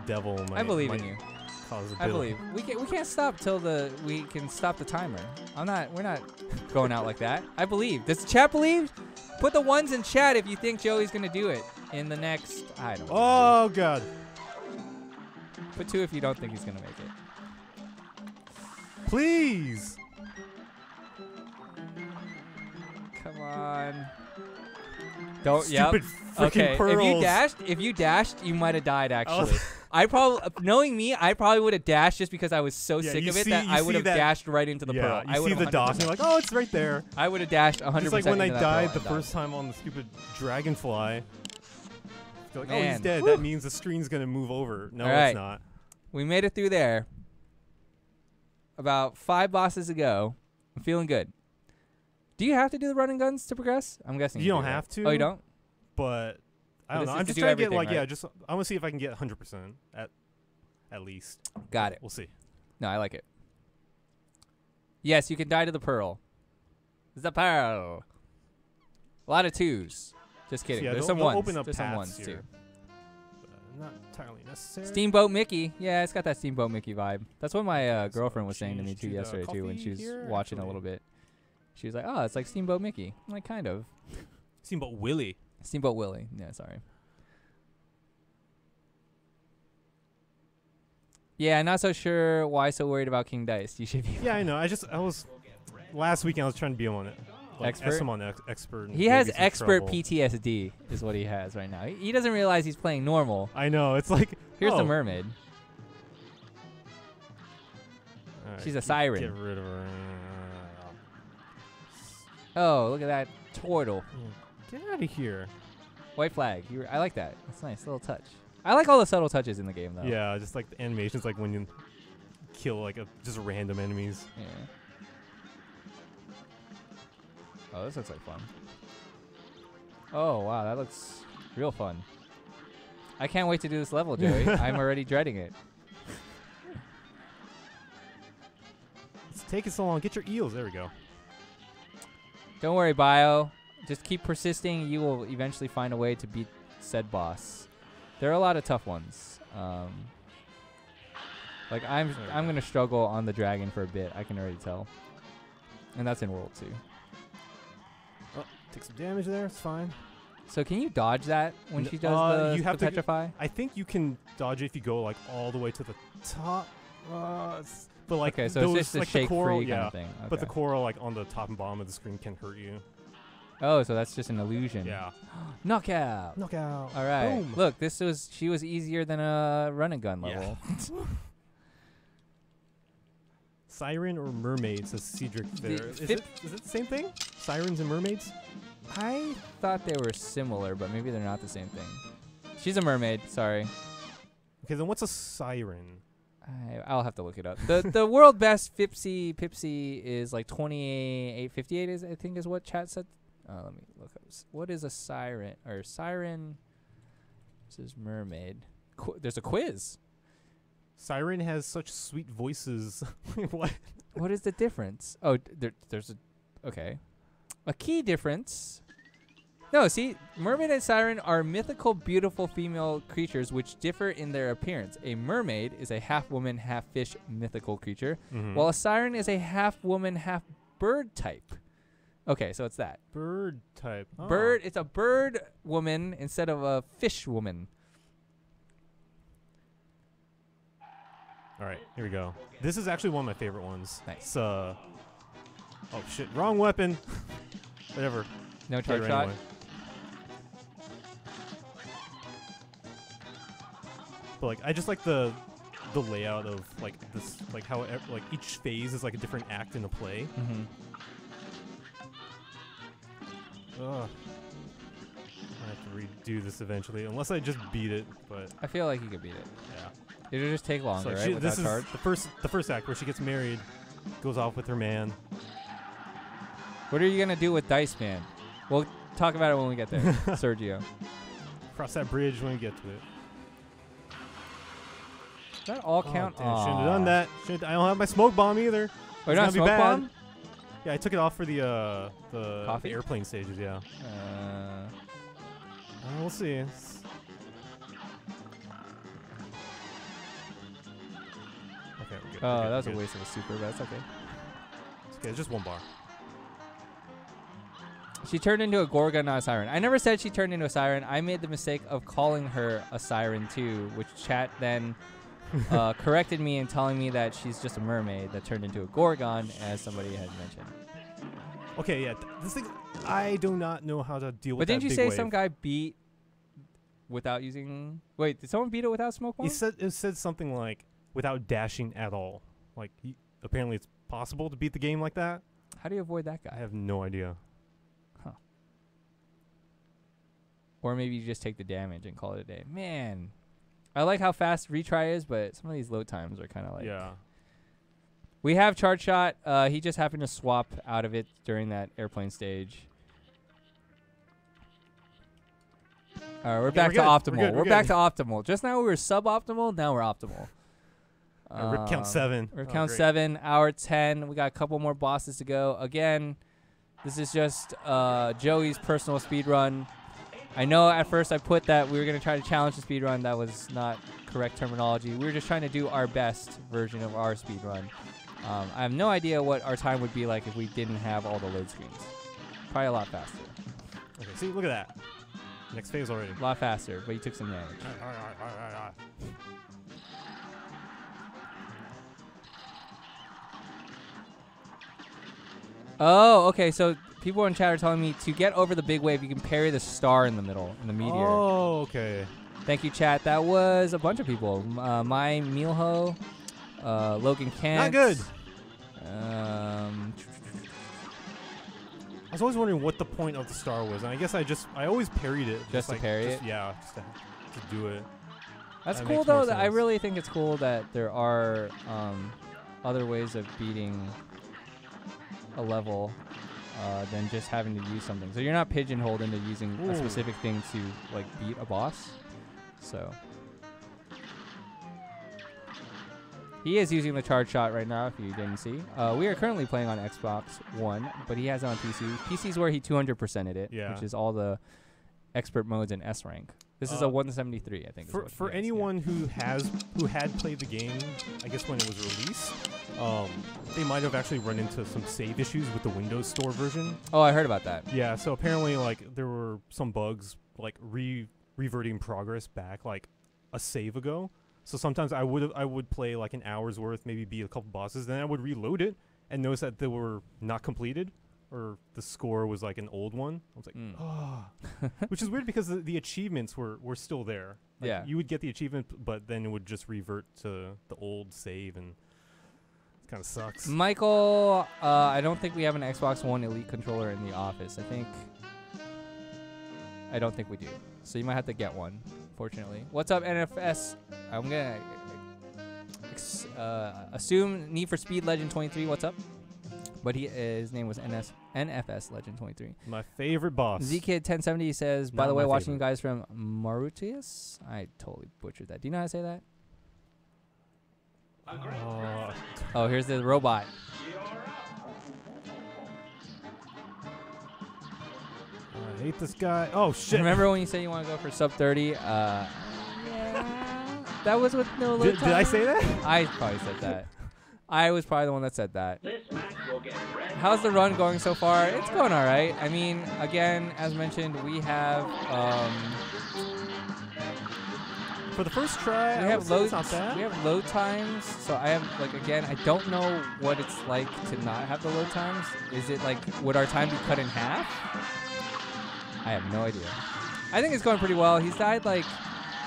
devil might, I believe in might you. cause a bit I believe. We can't stop till we can stop the timer. We're not going out like that. I believe. Does the chat believe? Put the ones in chat if you think Joey's gonna do it in the next, I don't know. Oh god. Put 2 if you don't think he's gonna make it. Please. Come on. Don't. Stupid freaking Okay. pearls. If you dashed, you might have died. Actually, I probably, knowing me, I probably would have dashed just because I was so Yeah, sick you of it see- that you I see would have that- dashed right into the pearl. I You see would've the dot and 100%. you're like, oh, it's right there. I would have dashed 100%. Just like when I into that died pearl the and first time on the stupid dragonfly. They're like, oh, Man. he's dead. Woo. That means the screen's gonna move over. No, All right. it's not. We made it through there. About 5 bosses to go. I'm feeling good. Do you have to do the running guns to progress? I'm guessing You don't do, right? have to. Oh, you don't? But I But don't this know. is I'm to just do trying to get everything, like right? just I want to see if I can get 100% at least. Got it. We'll see. No, I like it. Yes, you can die to the pearl. The pearl. A lot of 2s. Just kidding. Yeah, There's they'll some ones. open up There's some paths ones here. too. Not entirely necessary. Steamboat Mickey. Yeah, it's got that Steamboat Mickey vibe. That's what my Okay, so girlfriend was saying to me change too to the yesterday too when coffee she was here, watching a actually. little bit. She was like, "Oh, it's like Steamboat Mickey." I'm like, kind of. Steamboat Willie. Steamboat Willie. Yeah, sorry. Yeah, not so sure why so worried about King Dice. You should be. Yeah, I know. I was last weekend. I was trying to be on it. Like Expert? SM on expert. and He has maybe some expert trouble. PTSD, is what he has right now. He doesn't realize he's playing normal. I know. It's like Here's oh. the mermaid. All right, She's a siren. Get rid of her. Oh, look at that turtle. Get out of here. White flag. I like that. That's nice. Little touch. I like all the subtle touches in the game, though. Yeah, just like the animations, like when you kill like just random enemies. Yeah. Oh, this looks like fun. Oh, wow. That looks real fun. I can't wait to do this level, Joey. I'm already dreading it. It's taking so long. Get your eels. There we go. Don't worry, Bio. Just keep persisting. You will eventually find a way to beat said boss. There are a lot of tough ones. Like I'm gonna struggle on the dragon for a bit. I can already tell. And that's in World 2. Oh, take some damage there. It's fine. So can you dodge that when N- she does you have the to petrify? I think you can dodge it if you go like all the way to the top. But like Okay, so those, it's just a like the shake coral, free yeah. kind of thing. But the Okay. coral like on the top and bottom of the screen can hurt you. Oh, so that's just an illusion. Yeah. Knockout. Knockout. All right. Boom. Look, she was easier than a run and gun Yeah. level. Siren or mermaid, says Cedric there. Is Fip- it the same thing? Sirens and mermaids? I thought they were similar, but maybe they're not the same thing. She's a mermaid. Sorry. Okay, then what's a siren? I'll have to look it up. The world best Pipsy is like 2858 is I think is what chat said. Let me look up. What is a siren or siren? This is mermaid. There's a quiz. Siren has such sweet voices. What? What is the difference? Oh, there's a key difference. No, see, mermaid and siren are mythical, beautiful female creatures which differ in their appearance. A mermaid is a half-woman, half-fish mythical creature, while a siren is a half-woman, half-bird type. Okay, so it's that. Bird type. Oh. Bird, it's a bird woman instead of a fish woman. All right, here we go. This is actually one of my favorite ones. Nice. It's, oh shit, wrong weapon. Whatever. No Try charge it shot. anyway. But like, I just like the the layout of like this, like how like each phase is like a different act in a play. Mm-hmm. Ugh. I have to redo this eventually, unless I just beat it. But I feel like you could beat it. yeah, It'll just take longer, so right? Without this is charge. the first act where she gets married, goes off with her man. What are you gonna do with Dice Man? We'll talk about it when we get there, Sergio. Cross that bridge when we get to it. Does that all count? Damn, shouldn't have done that. I don't have my smoke bomb either. Oh, It's you're not gonna be smoke bad. bomb? Yeah, I took it off for the Coffee? airplane stages. Yeah. We'll see. Okay, we're good. Oh, we're good, that was we're a good. waste of a super, but that's okay. It's okay, it's just one bar. She turned into a Gorgon, not a siren. I never said she turned into a siren. I made the mistake of calling her a siren too, which chat then corrected me and telling me that she's just a mermaid that turned into a Gorgon, as somebody had mentioned. Okay, yeah. This thing, I do not know how to deal But with that didn't you big say wave. some guy beat without using... Wait, did someone beat it without smoke bomb? It said something like without dashing at all. Like apparently it's possible to beat the game like that. How do you avoid that I guy? have no idea. Or maybe you just take the damage and call it a day. Man, I like how fast retry is, but some of these load times are kind of like... Yeah. We have charge shot. He just happened to swap out of it during that airplane stage. All right, we're back to we're good. optimal. We're We're back good. to optimal. Just now we were suboptimal. Now we're optimal. Rip count 7. Rip Oh, count great. 7. Hour 10. We got a couple more bosses to go. Again, this is just Joey's personal speed run. I know at first I put that we were going to try to challenge the speed run. That was not correct terminology. We were just trying to do our best version of our speed run. I have no idea what our time would be like if we didn't have all the load screens. Probably a lot faster. Okay, see, look at that. Next phase already. A lot faster, but you took some damage. Oh, okay. So people in chat are telling me to get over the big wave, you can parry the star in the middle, in the meteor. Oh, okay. Thank you, chat. That was a bunch of people. My Mealho, Logan Kent. Not good. I I was always wondering what the point of the star was, and I guess I always parried it. Just to parry it? Yeah, just to do it. That's That cool, makes more though. I sense. really think it's cool that there are other ways of beating a level than just having to use something. So you're not pigeonholed into using a Ooh. specific thing to like beat a boss. So he is using the charge shot right now, if you didn't see. We are currently playing on Xbox One, but he has it on PC. PC's where he 200%ed it, Yeah. which is all the expert modes in S rank. This is a 173, I think. is what For he has, yeah. anyone who had played the game, I guess when it was released, they might have actually run into some save issues with the Windows Store version. Oh, I heard about that. Yeah, so apparently like there were some bugs like reverting progress back like a save ago. So sometimes I would play like an hour's worth, maybe beat a couple bosses, then I would reload it and notice that they were not completed or the score was like an old one. I was like, oh. Which is weird because the achievements were still there. Like, Yeah. you would get the achievement, but then it would just revert to the old save, and it kind of sucks. Michael, I don't think we have an Xbox One Elite controller in the office. I don't think we do. So you might have to get one, fortunately. What's up, NFS? I'm going to assume Need for Speed Legend 23. What's up? But his name was NFS Legend 23. My favorite boss. ZKid1070 says, by Not the way, my watching you favorite. guys from Mauritius. I totally butchered that. Do you know how to say that? Oh, here's the robot. I hate this guy. Oh shit! Remember when you said you want to go for sub 30? Yeah. That was with no load Did I time? say that? I probably said that. I was probably the one that said that. This match will get red. How's the run going so far? It's going all right. I mean, again, as mentioned, we have For the first try, we I have would say load it's not bad. we have load times. So I have like again, I don't know what it's like to not have the load times. Is it like would our time be cut in half? I have no idea. I think it's going pretty well. He's died like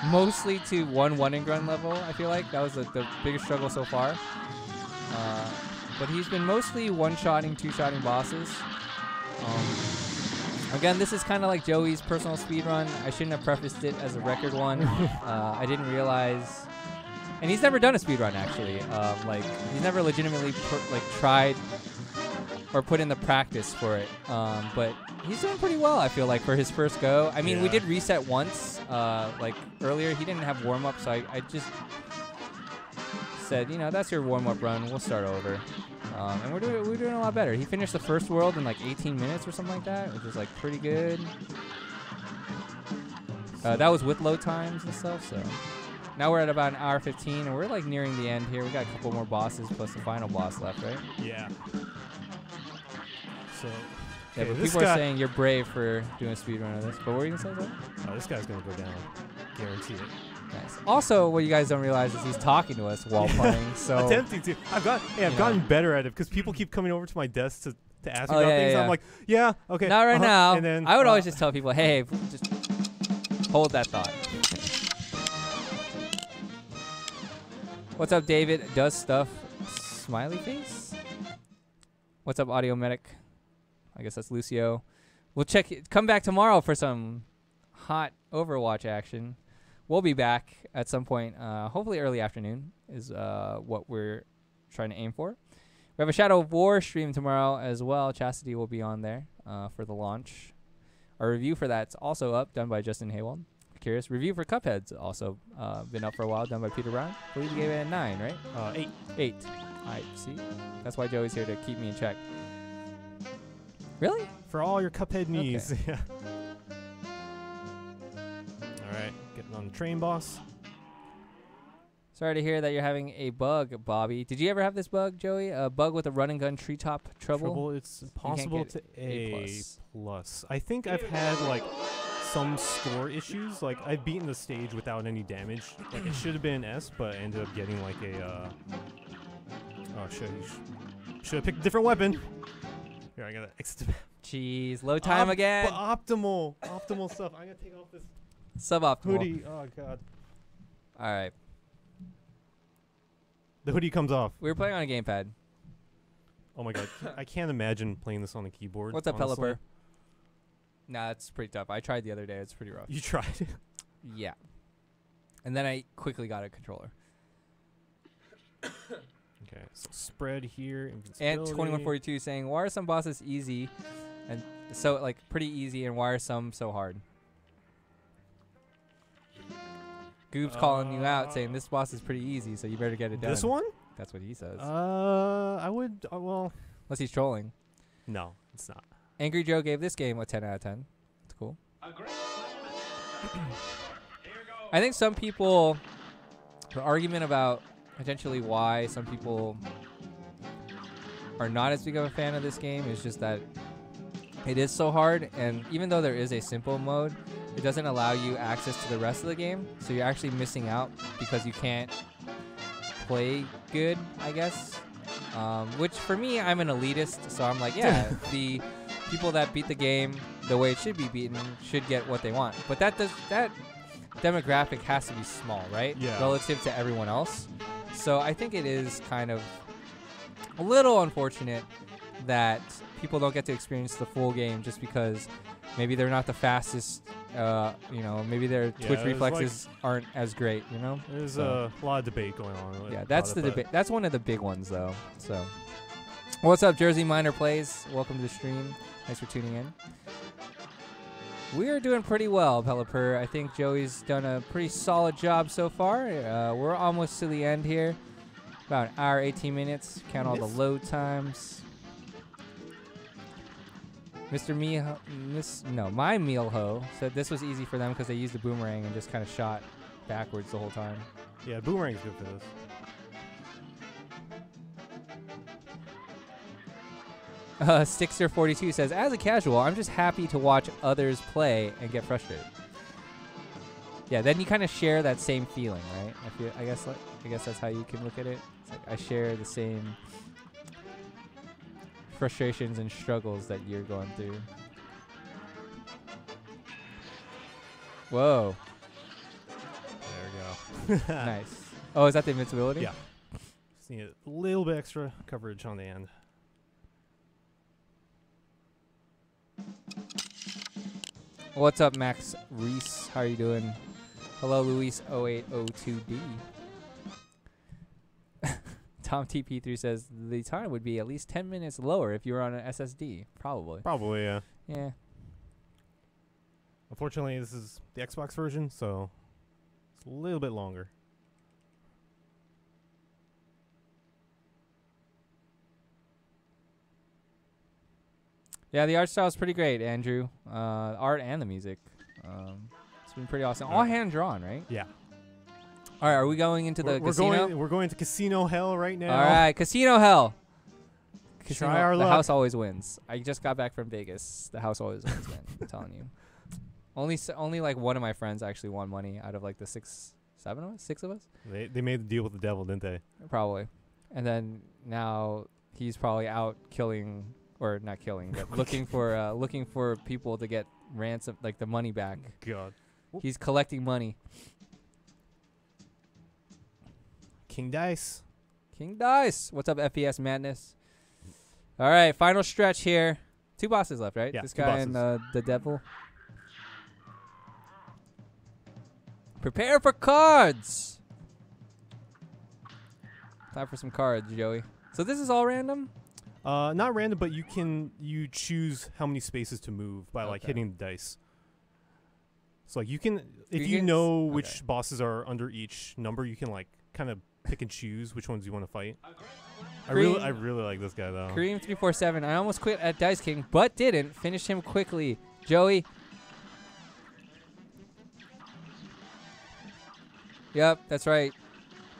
mostly to one and run level. I feel like that was the biggest struggle so far. But he's been mostly one-shotting, two-shotting bosses. Again, this is kind of like Joey's personal speedrun. I shouldn't have prefaced it as a record one. I didn't realize... And he's never done a speedrun, actually. Like, he's never legitimately tried or put in the practice for it. But he's doing pretty well, I feel like, for his first go. I mean, we did reset once. Like, earlier, he didn't have warm-up, so I just said, you know, that's your warm-up run. We'll start over. And we're doing a lot better. He finished the first world in like 18 minutes or something like that, which is like pretty good. That was with load times and stuff. So now we're at about an hour 15, and we're like nearing the end here. We got a couple more bosses plus the final boss left, right? Yeah. So yeah, but people are saying you're brave for doing a speedrun of this. But what were you gonna say, though? Oh, this guy's gonna go down. Guarantee it. Nice. Also, what you guys don't realize is he's talking to us while playing. So attempting to. I've gotten better at it because people keep coming over to my desk to ask me about things. Yeah. I'm like, yeah, okay. Not right now. And then I would always just tell people, hey, just hold that thought. What's up, David? Does stuff. Smiley face. What's up, Audio Medic? I guess that's Lucio. We'll check. Come back tomorrow for some hot Overwatch action. We'll be back at some point, hopefully early afternoon is what we're trying to aim for. We have a Shadow of War stream tomorrow as well. Chastity will be on there for the launch. Our review for that's also up, done by Justin Haywald. Curious. Review for Cuphead's also been up for a while, done by Peter Brown. I believe he gave it a 9, right? 8. All right, see? That's why Joey's here to keep me in check. Really? For all your Cuphead needs. Okay. Yeah. All right, getting on the train, boss. Sorry to hear that you're having a bug, Bobby. Did you ever have this bug, Joey? A bug with a run and gun treetop trouble? It's possible to A+. I think Yeah. I've had like some score issues. Like I've beaten the stage without any damage. Like it should have been an S, but I ended up getting like a. Oh shit! Should have picked a different weapon. Here, I gotta exit. Jeez, low time again. Optimal stuff. I'm gonna take off this Suboptimal. hoodie. Oh god. All right. The hoodie comes off. We were playing on a gamepad. Oh my god. I can't imagine playing this on a keyboard. What's up, honestly. Pelipper? Nah, it's pretty tough. I tried the other day. It's pretty rough. You tried. Yeah. And then I quickly got a controller. Okay, so spread here. And Invincibility. 2142 saying, why are some bosses easy and so like pretty easy, and why are some so hard? Goob's calling you out, saying this boss is pretty easy, so you better get it done. This one? That's what he says. I would. Well, Unless he's trolling. no, it's not. Angry Joe gave this game a 10 out of 10. It's cool. A great moment. Here goes. I think some people, the argument about potentially why some people are not as big of a fan of this game is just that it is so hard, and even though there is a simple mode, it doesn't allow you access to the rest of the game, so you're actually missing out because you can't play good, I guess. Which for me, I'm an elitist, so I'm like, yeah, the people that beat the game the way it should be beaten should get what they want. But that demographic has to be small, right? Yeah. Relative to everyone else. So I think it is kind of a little unfortunate that people don't get to experience the full game just because maybe they're not the fastest, maybe their Twitch there's reflexes aren't as great, you know? There's So- a lot of debate going on. Yeah, that's the debate. That's one of the big ones, though. So, what's up, Jersey Minor Plays? Welcome to the stream. Thanks for tuning in. We are doing pretty well, Pelipper. I think Joey's done a pretty solid job so far. We're almost to the end here. About an hour, 18 minutes. Count all the load times. Mr. My Mealho said this was easy for them because they used the boomerang and just kind of shot backwards the whole time. Yeah, boomerang's good for this. Stickster42 says, as a casual, I'm just happy to watch others play and get frustrated. Yeah, then you kind of share that same feeling, right? I guess that's how you can look at it. It's like I share the same frustrations and struggles that you're going through. Nice. Oh, is that the invincibility? Yeah. Just need a little bit extra coverage on the end. What's up, Max Reese? How are you doing? Hello, Luis 0802D. Tom TP3 says the time would be at least 10 minutes lower if you were on an SSD. Probably. Probably, yeah. Yeah. Unfortunately, this is the Xbox version, so it's a little bit longer. Yeah, the art style is pretty great, Andrew. Art and the music. It's been pretty awesome. All hand drawn, right? Yeah. All right, are we going into the casino? We're going to casino hell right now. All right, casino hell. Casino, Try our the luck. house always wins. I just got back from Vegas. The house always wins, man. I'm telling you. Only like one of my friends actually won money out of like the six of us. They made the deal with the devil, didn't they? Probably. And then he's probably out killing, or not killing, but looking for people to get ransom, like the money back. God. He's collecting money. King Dice. King Dice. What's up, FES Madness? All right, final stretch here. 2 bosses left, right? Yeah, This 2 guy and the devil. Prepare for cards. Time for some cards, Joey. So this is all random? Not random, but you choose how many spaces to move by like hitting the dice. So like if you know which bosses are under each number, you can like kind of pick and choose which ones you want to fight. I really like this guy though. Kareem347. I almost quit at Dice King, but didn't. Finished him quickly. Joey. Yep, that's right.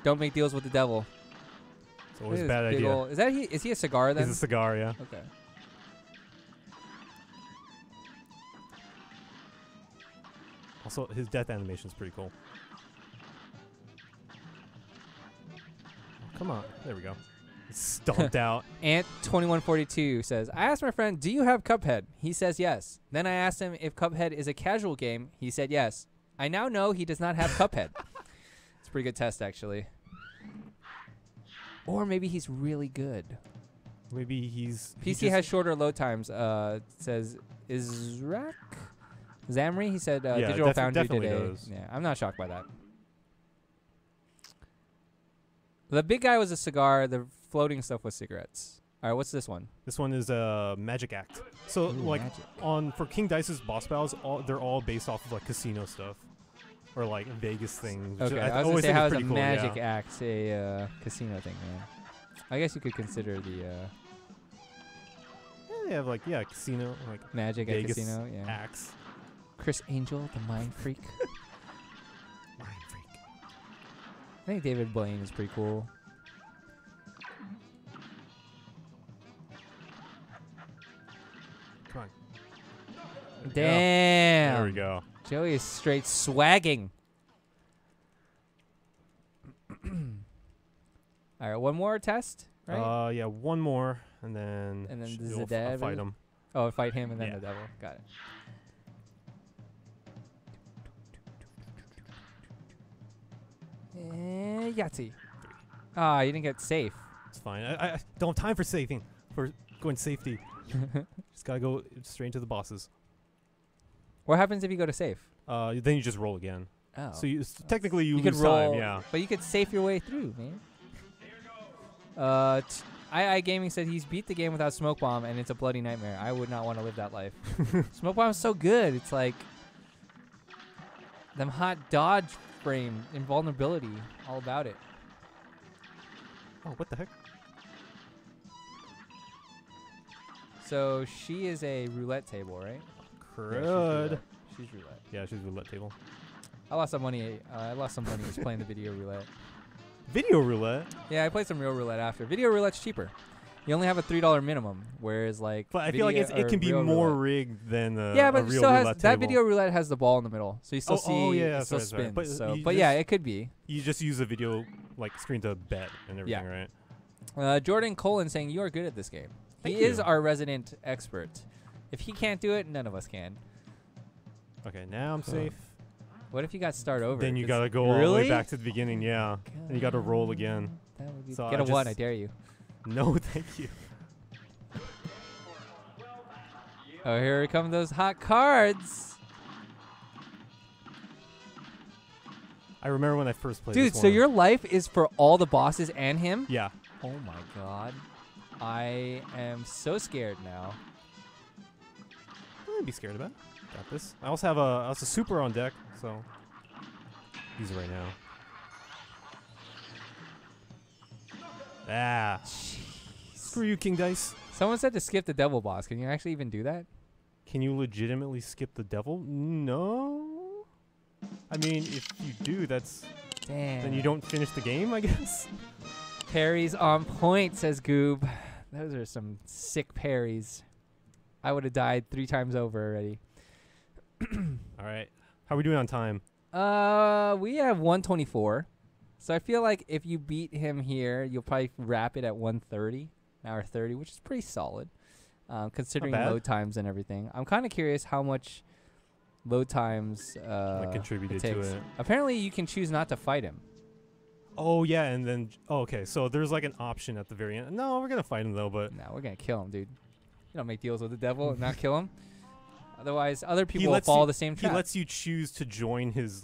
Don't make deals with the devil. It's always a bad idea. Is he a cigar then? He's a cigar, yeah. Okay. Also, his death animation is pretty cool. Oh, come on. There we go. It's stomped out. Ant2142 says, I asked my friend, do you have Cuphead? He says yes. Then I asked him if Cuphead is a casual game. He said yes. I now know he does not have Cuphead. It's a pretty good test, actually. Or maybe he's really good. Maybe he's... PC has shorter load times. Says Israq? Zamri? He said Digital Foundry today. Does. Yeah, I'm not shocked by that. The big guy was a cigar. The floating stuff was cigarettes. All right, what's this one? This one is a Magic Act. So like magic. for King Dice's boss battles, they're all based off of like casino stuff or like Vegas things. Okay, I was gonna say how is a Magic Act a casino thing, man? I guess you could consider the they have like casino like Magic at Vegas casino. Yeah. acts. Chris Angel, the Mind Freak. Mind freak. I think David Blaine is pretty cool. Come on. Damn. There we go. Joey is straight swagging. All right, one more test, right? Yeah, one more, and then the I'll devil. fight him. Oh, fight him and then the devil. Got it. Yahtzee. Ah, you didn't get safe. It's fine. I don't have time for saving. For going safety. Just gotta go straight into the bosses. What happens if you go to safe? Then you just roll again. Oh. So technically you could lose roll, time, yeah. But you could safe your way through, man. II Gaming said he's beat the game without Smoke Bomb, and it's a bloody nightmare. I would not want to live that life. Smoke Bomb is so good. It's like them hot dodge frame, invulnerability, all about it. Oh, what the heck? So she is a roulette table, right? Crud. She's roulette. Yeah, she's roulette table. I lost some money. Just playing the video roulette. Video roulette? Yeah, I played some real roulette after. Video roulette's cheaper. You only have a $3 minimum, whereas like. But I feel like it can be more rigged than a but real still roulette that table. video roulette has the ball in the middle, so you still it still spins. But yeah, it could be. You just use the video like screen to bet and everything, right? Jordan Colin saying you are good at this game. Thank he you. is our resident expert. If he can't do it, none of us can. Okay, now I'm safe. What if you got start over? Then you 'Cause- gotta go all the Really? way back to the beginning. Yeah. And you gotta roll again. That would be So get I a 1, I just- dare you. No, thank you. Oh, here come those hot cards. I remember when I first played Dude, this so one. your life is for all the bosses and him? Yeah. Oh my god. I am so scared now. Don't be scared of it. Got this. I also have a super on deck, so use it right now. Ah. Screw you, King Dice. Someone said to skip the devil boss. Can you actually even do that? Can you legitimately skip the devil? No. I mean, if you do, that's Damn. then you don't finish the game, I guess. Parries on point, says Goob. Those are some sick parries. I would have died 3 times over already. All right. How are we doing on time? We have 124. So I feel like if you beat him here, you'll probably wrap it at 130, an hour 30, which is pretty solid, considering bad. load times and everything. I'm kind of curious how much load times Like contributed it to takes. it. Apparently, you can choose not to fight him. Oh yeah, and then okay, so there's like an option at the very end. No, we're gonna fight him though, but No, we're gonna kill him, dude. You don't make deals with the devil and not kill him. Otherwise, other people will lets follow you- the same he trap lets you choose to join his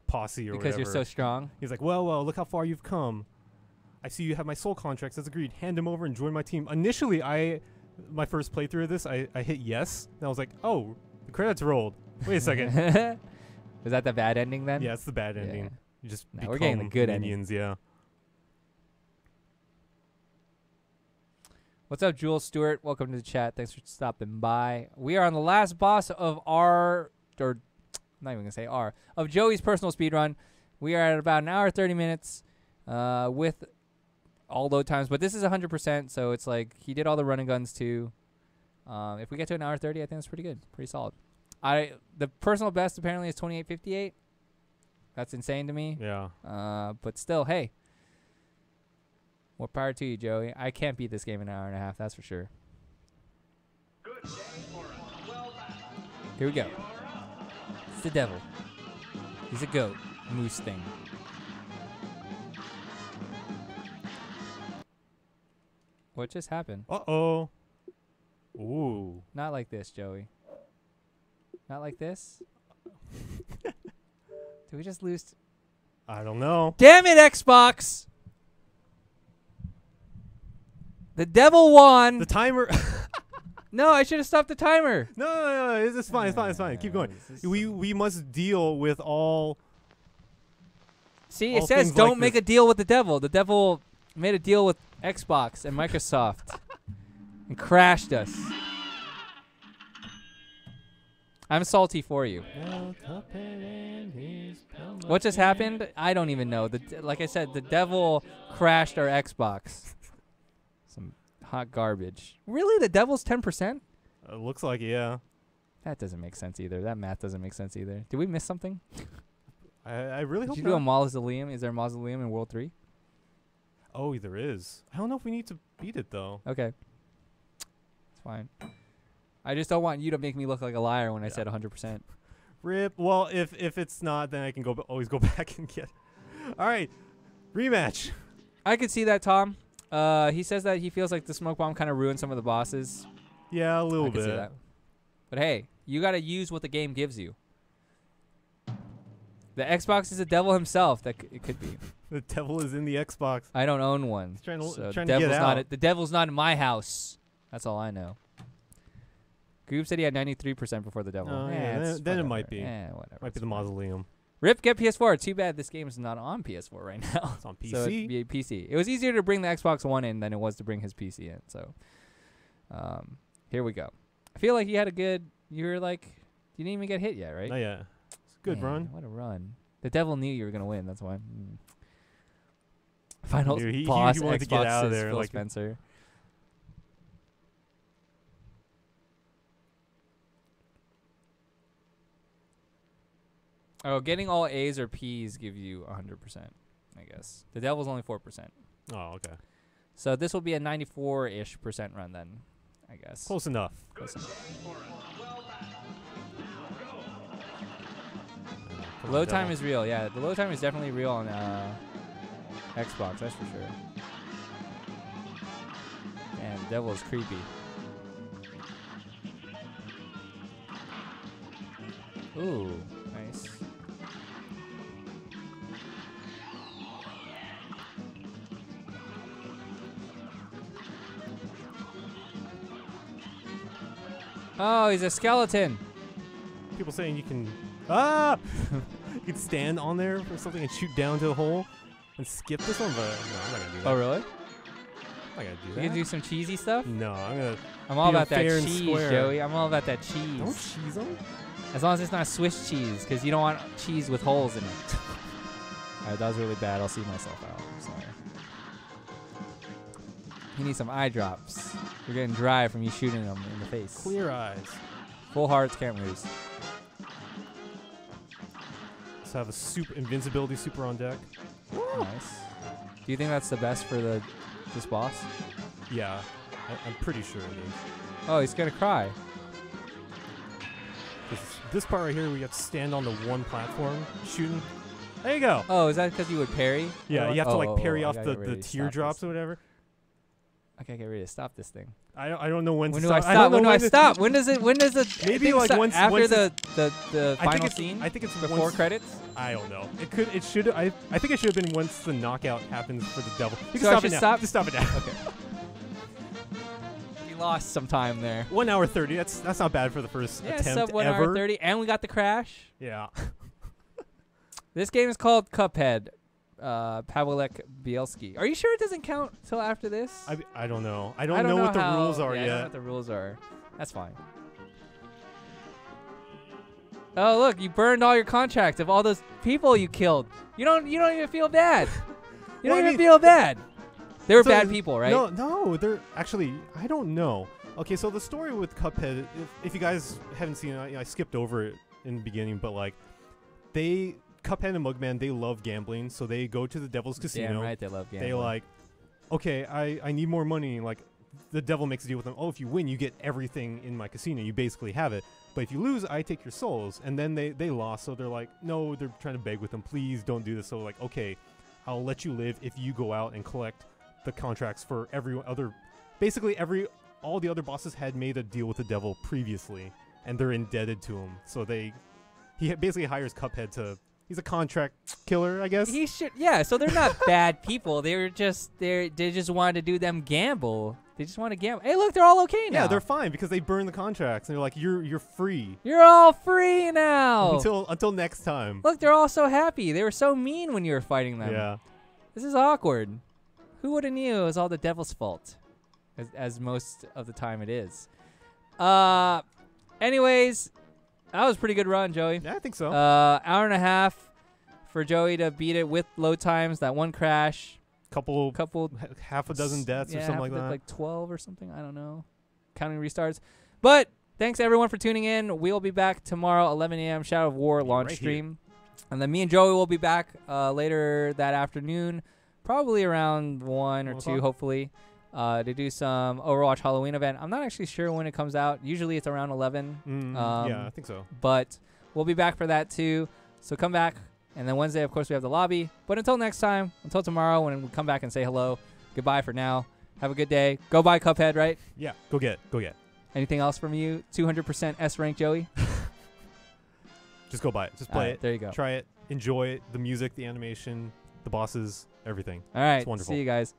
posse or because whatever. you're so strong. He's like, well, look how far you've come. I see you have my soul contracts as agreed. Hand him over and join my team. Initially, my first playthrough of this, I hit yes, and I was like, oh, the credits rolled. Wait a second. Was that the bad ending then? Yeah, it's the bad ending. Yeah. You just No, become we're getting the good ending. minions, yeah. What's up, Jules Stewart? Welcome to the chat. Thanks for stopping by. We are on the last boss of our, or I'm not even gonna say our, of Joey's personal speedrun. We are at about an hour 30 minutes, with all load times. But this is 100%, so it's like he did all the run and guns too. If we get to an hour 30, I think that's pretty good, pretty solid. The personal best apparently is 28:58. That's insane to me. Yeah. But still, hey. More power to you, Joey. I can't beat this game in an hour and a half, that's for sure. Here we go. It's the devil. He's a goat. Moose thing. What just happened? Uh-oh. Ooh. Not like this, Joey. Not like this? Did we just lose? I don't know. Damn it, Xbox! The devil won! The timer. No, I should have stopped the timer. No. It's fine. It's fine. It's fine. Keep going. We must deal with all. See, it all says things don't like make this. a deal with the devil. The devil made a deal with Xbox and Microsoft and crashed us. I'm salty for you. What just happened? I don't even know. Like I said, the devil crashed our Xbox. Some hot garbage. Really? The devil's 10%? Looks like yeah. That doesn't make sense either. That math doesn't make sense either. Did we miss something? I really Did hope you do a not. mausoleum? Is there a mausoleum in World 3? Oh, there is. I don't know if we need to beat it though. Okay. It's fine. I just don't want you to make me look like a liar when I Yeah. said 100%. Rip. Well, if it's not, then I can always go back and get. All right, rematch. I could see that, Tom. He says that he feels like the smoke bomb kind of ruined some of the bosses. Yeah, a little I could see bit. that. But hey, you got to use what the game gives you. The Xbox is the devil himself. It could be. The devil is in the Xbox. I don't own one. He's trying to- so trying the to get devil's not out. the devil's not in my house. That's all I know. Goop said he had 93% before the devil. Oh, Eh, yeah, it's then it whatever. might be. Whatever. Might be It's the fine. mausoleum. Rip, get PS4. Too bad this game is not on PS4 right now. It's on So it'd PC. be a PC. It was easier to bring the Xbox One in than it was to bring his PC in. So, here we go. I feel like you had a good. You were like, you didn't even get hit yet, right? Not yet. It's a good Man, run. What a run! The devil knew you were gonna win. That's why. Final Dude, he boss wanted Xbox to get out of is there, Phil like- Spencer. Oh, getting all A's or P's give you 100%, I guess. The devil's only 4%. Oh, okay. So this will be a 94-ish % run then, I guess. Close enough. Close enough. Load time is real. Yeah, the load time is definitely real on Xbox. That's for sure. Man, the devil is creepy. Ooh, nice. Oh, he's a skeleton. People saying you can you can stand on there or something and shoot down to the hole and skip this one, but no, I'm not gonna do that. Oh, really? I'm not gonna do You that. can do some cheesy stuff? No, I'm all Be about that fair and cheese, square. Joey. I'm all about that cheese. don't cheese them. As long as it's not Swiss cheese, because you don't want cheese with holes in it. Alright, that was really bad. I'll see myself out. I'm sorry. You need some eye drops. You're getting dry from you shooting them in the face. Clear eyes. Full hearts, can't lose. Let's have a super invincibility super on deck. Nice. Do you think that's the best for this boss? Yeah, I'm pretty sure it is. Oh, he's gonna cry. This part right here, we have to stand on the one platform shooting. There you go. Oh, is that because you would parry? Yeah, you have to like parry I off gotta get the ready to stop teardrops this. or whatever. I gotta get ready to stop this thing. I don't know when When to do I stop. stop? When do I to- stop? When does it? When does it? Maybe I think like so- once after the I final think scene. I think it's before once, credits. I don't know. It should. I think it should have been once the knockout happens for the devil. You can So I stop should it now. stop? Just stop it now. Okay. You lost some time there. 1 hour 30. That's not bad for the first Yeah, attempt sub 1 ever. hour 30, and we got the crash. Yeah. This game is called Cuphead. Pawelek Bielski. Are you sure it doesn't count till after this? I don't know. I don't know what the how- rules are yeah, I don't know yet. what the rules are. That's fine. Oh, look, you burned all your contracts of all those people you killed. You don't even feel bad. You Well, don't I even mean- feel bad. They were So bad people, right? No, they're actually. I don't know. Okay, so the story with Cuphead, if you guys haven't seen it, I skipped over it in the beginning, but like, Cuphead and Mugman, they love gambling, so they go to the Devil's Casino. Damn right, they love gambling. They like, okay, I need more money. Like, the devil makes a deal with them. Oh, if you win, you get everything in my casino. You basically have it. But if you lose, I take your souls. And then they lost, so they're like, no, they're trying to beg with them. Please don't do this. So like, okay, I'll let you live if you go out and collect the contracts for every other. Basically, all the other bosses had made a deal with the devil previously, and they're indebted to him. So he basically hires Cuphead to. He's a contract killer, I guess. He should, yeah. So they're not bad people. They just wanted to do them gamble. They just want to gamble. Hey, look, they're all okay now. Yeah, they're fine because they burn the contracts, and they're like, you're free You're all free now. until next time. Look, they're all so happy. They were so mean when you were fighting them. Yeah. This is awkward. Who would have knew it was all the devil's fault, as most of the time it is. Anyways, that was a pretty good run, Joey. Yeah, I think so. Hour and a half for Joey to beat it with load times. That one crash. couple half a dozen deaths or yeah, something like half that. like 12 or something. I don't know. Counting restarts. But thanks everyone for tuning in. We'll be back tomorrow, 11 a.m. Shadow of War launch right stream. And then me and Joey will be back later that afternoon, probably around 1 or 2, o'clock? hopefully, to do some Overwatch Halloween event. I'm not actually sure when it comes out. Usually it's around 11. Yeah, I think so. But we'll be back for that too. So come back. And then Wednesday, of course, we have the lobby. But until next time, until tomorrow when we come back and say hello, goodbye for now. Have a good day. Go buy Cuphead, right? Yeah, go get it. Anything else from you? 200% S rank, Joey? Just go buy it. Just All play right, it. there you go. Try it. Enjoy it. The music, the animation, the bosses, everything. All right. It's wonderful. See you guys.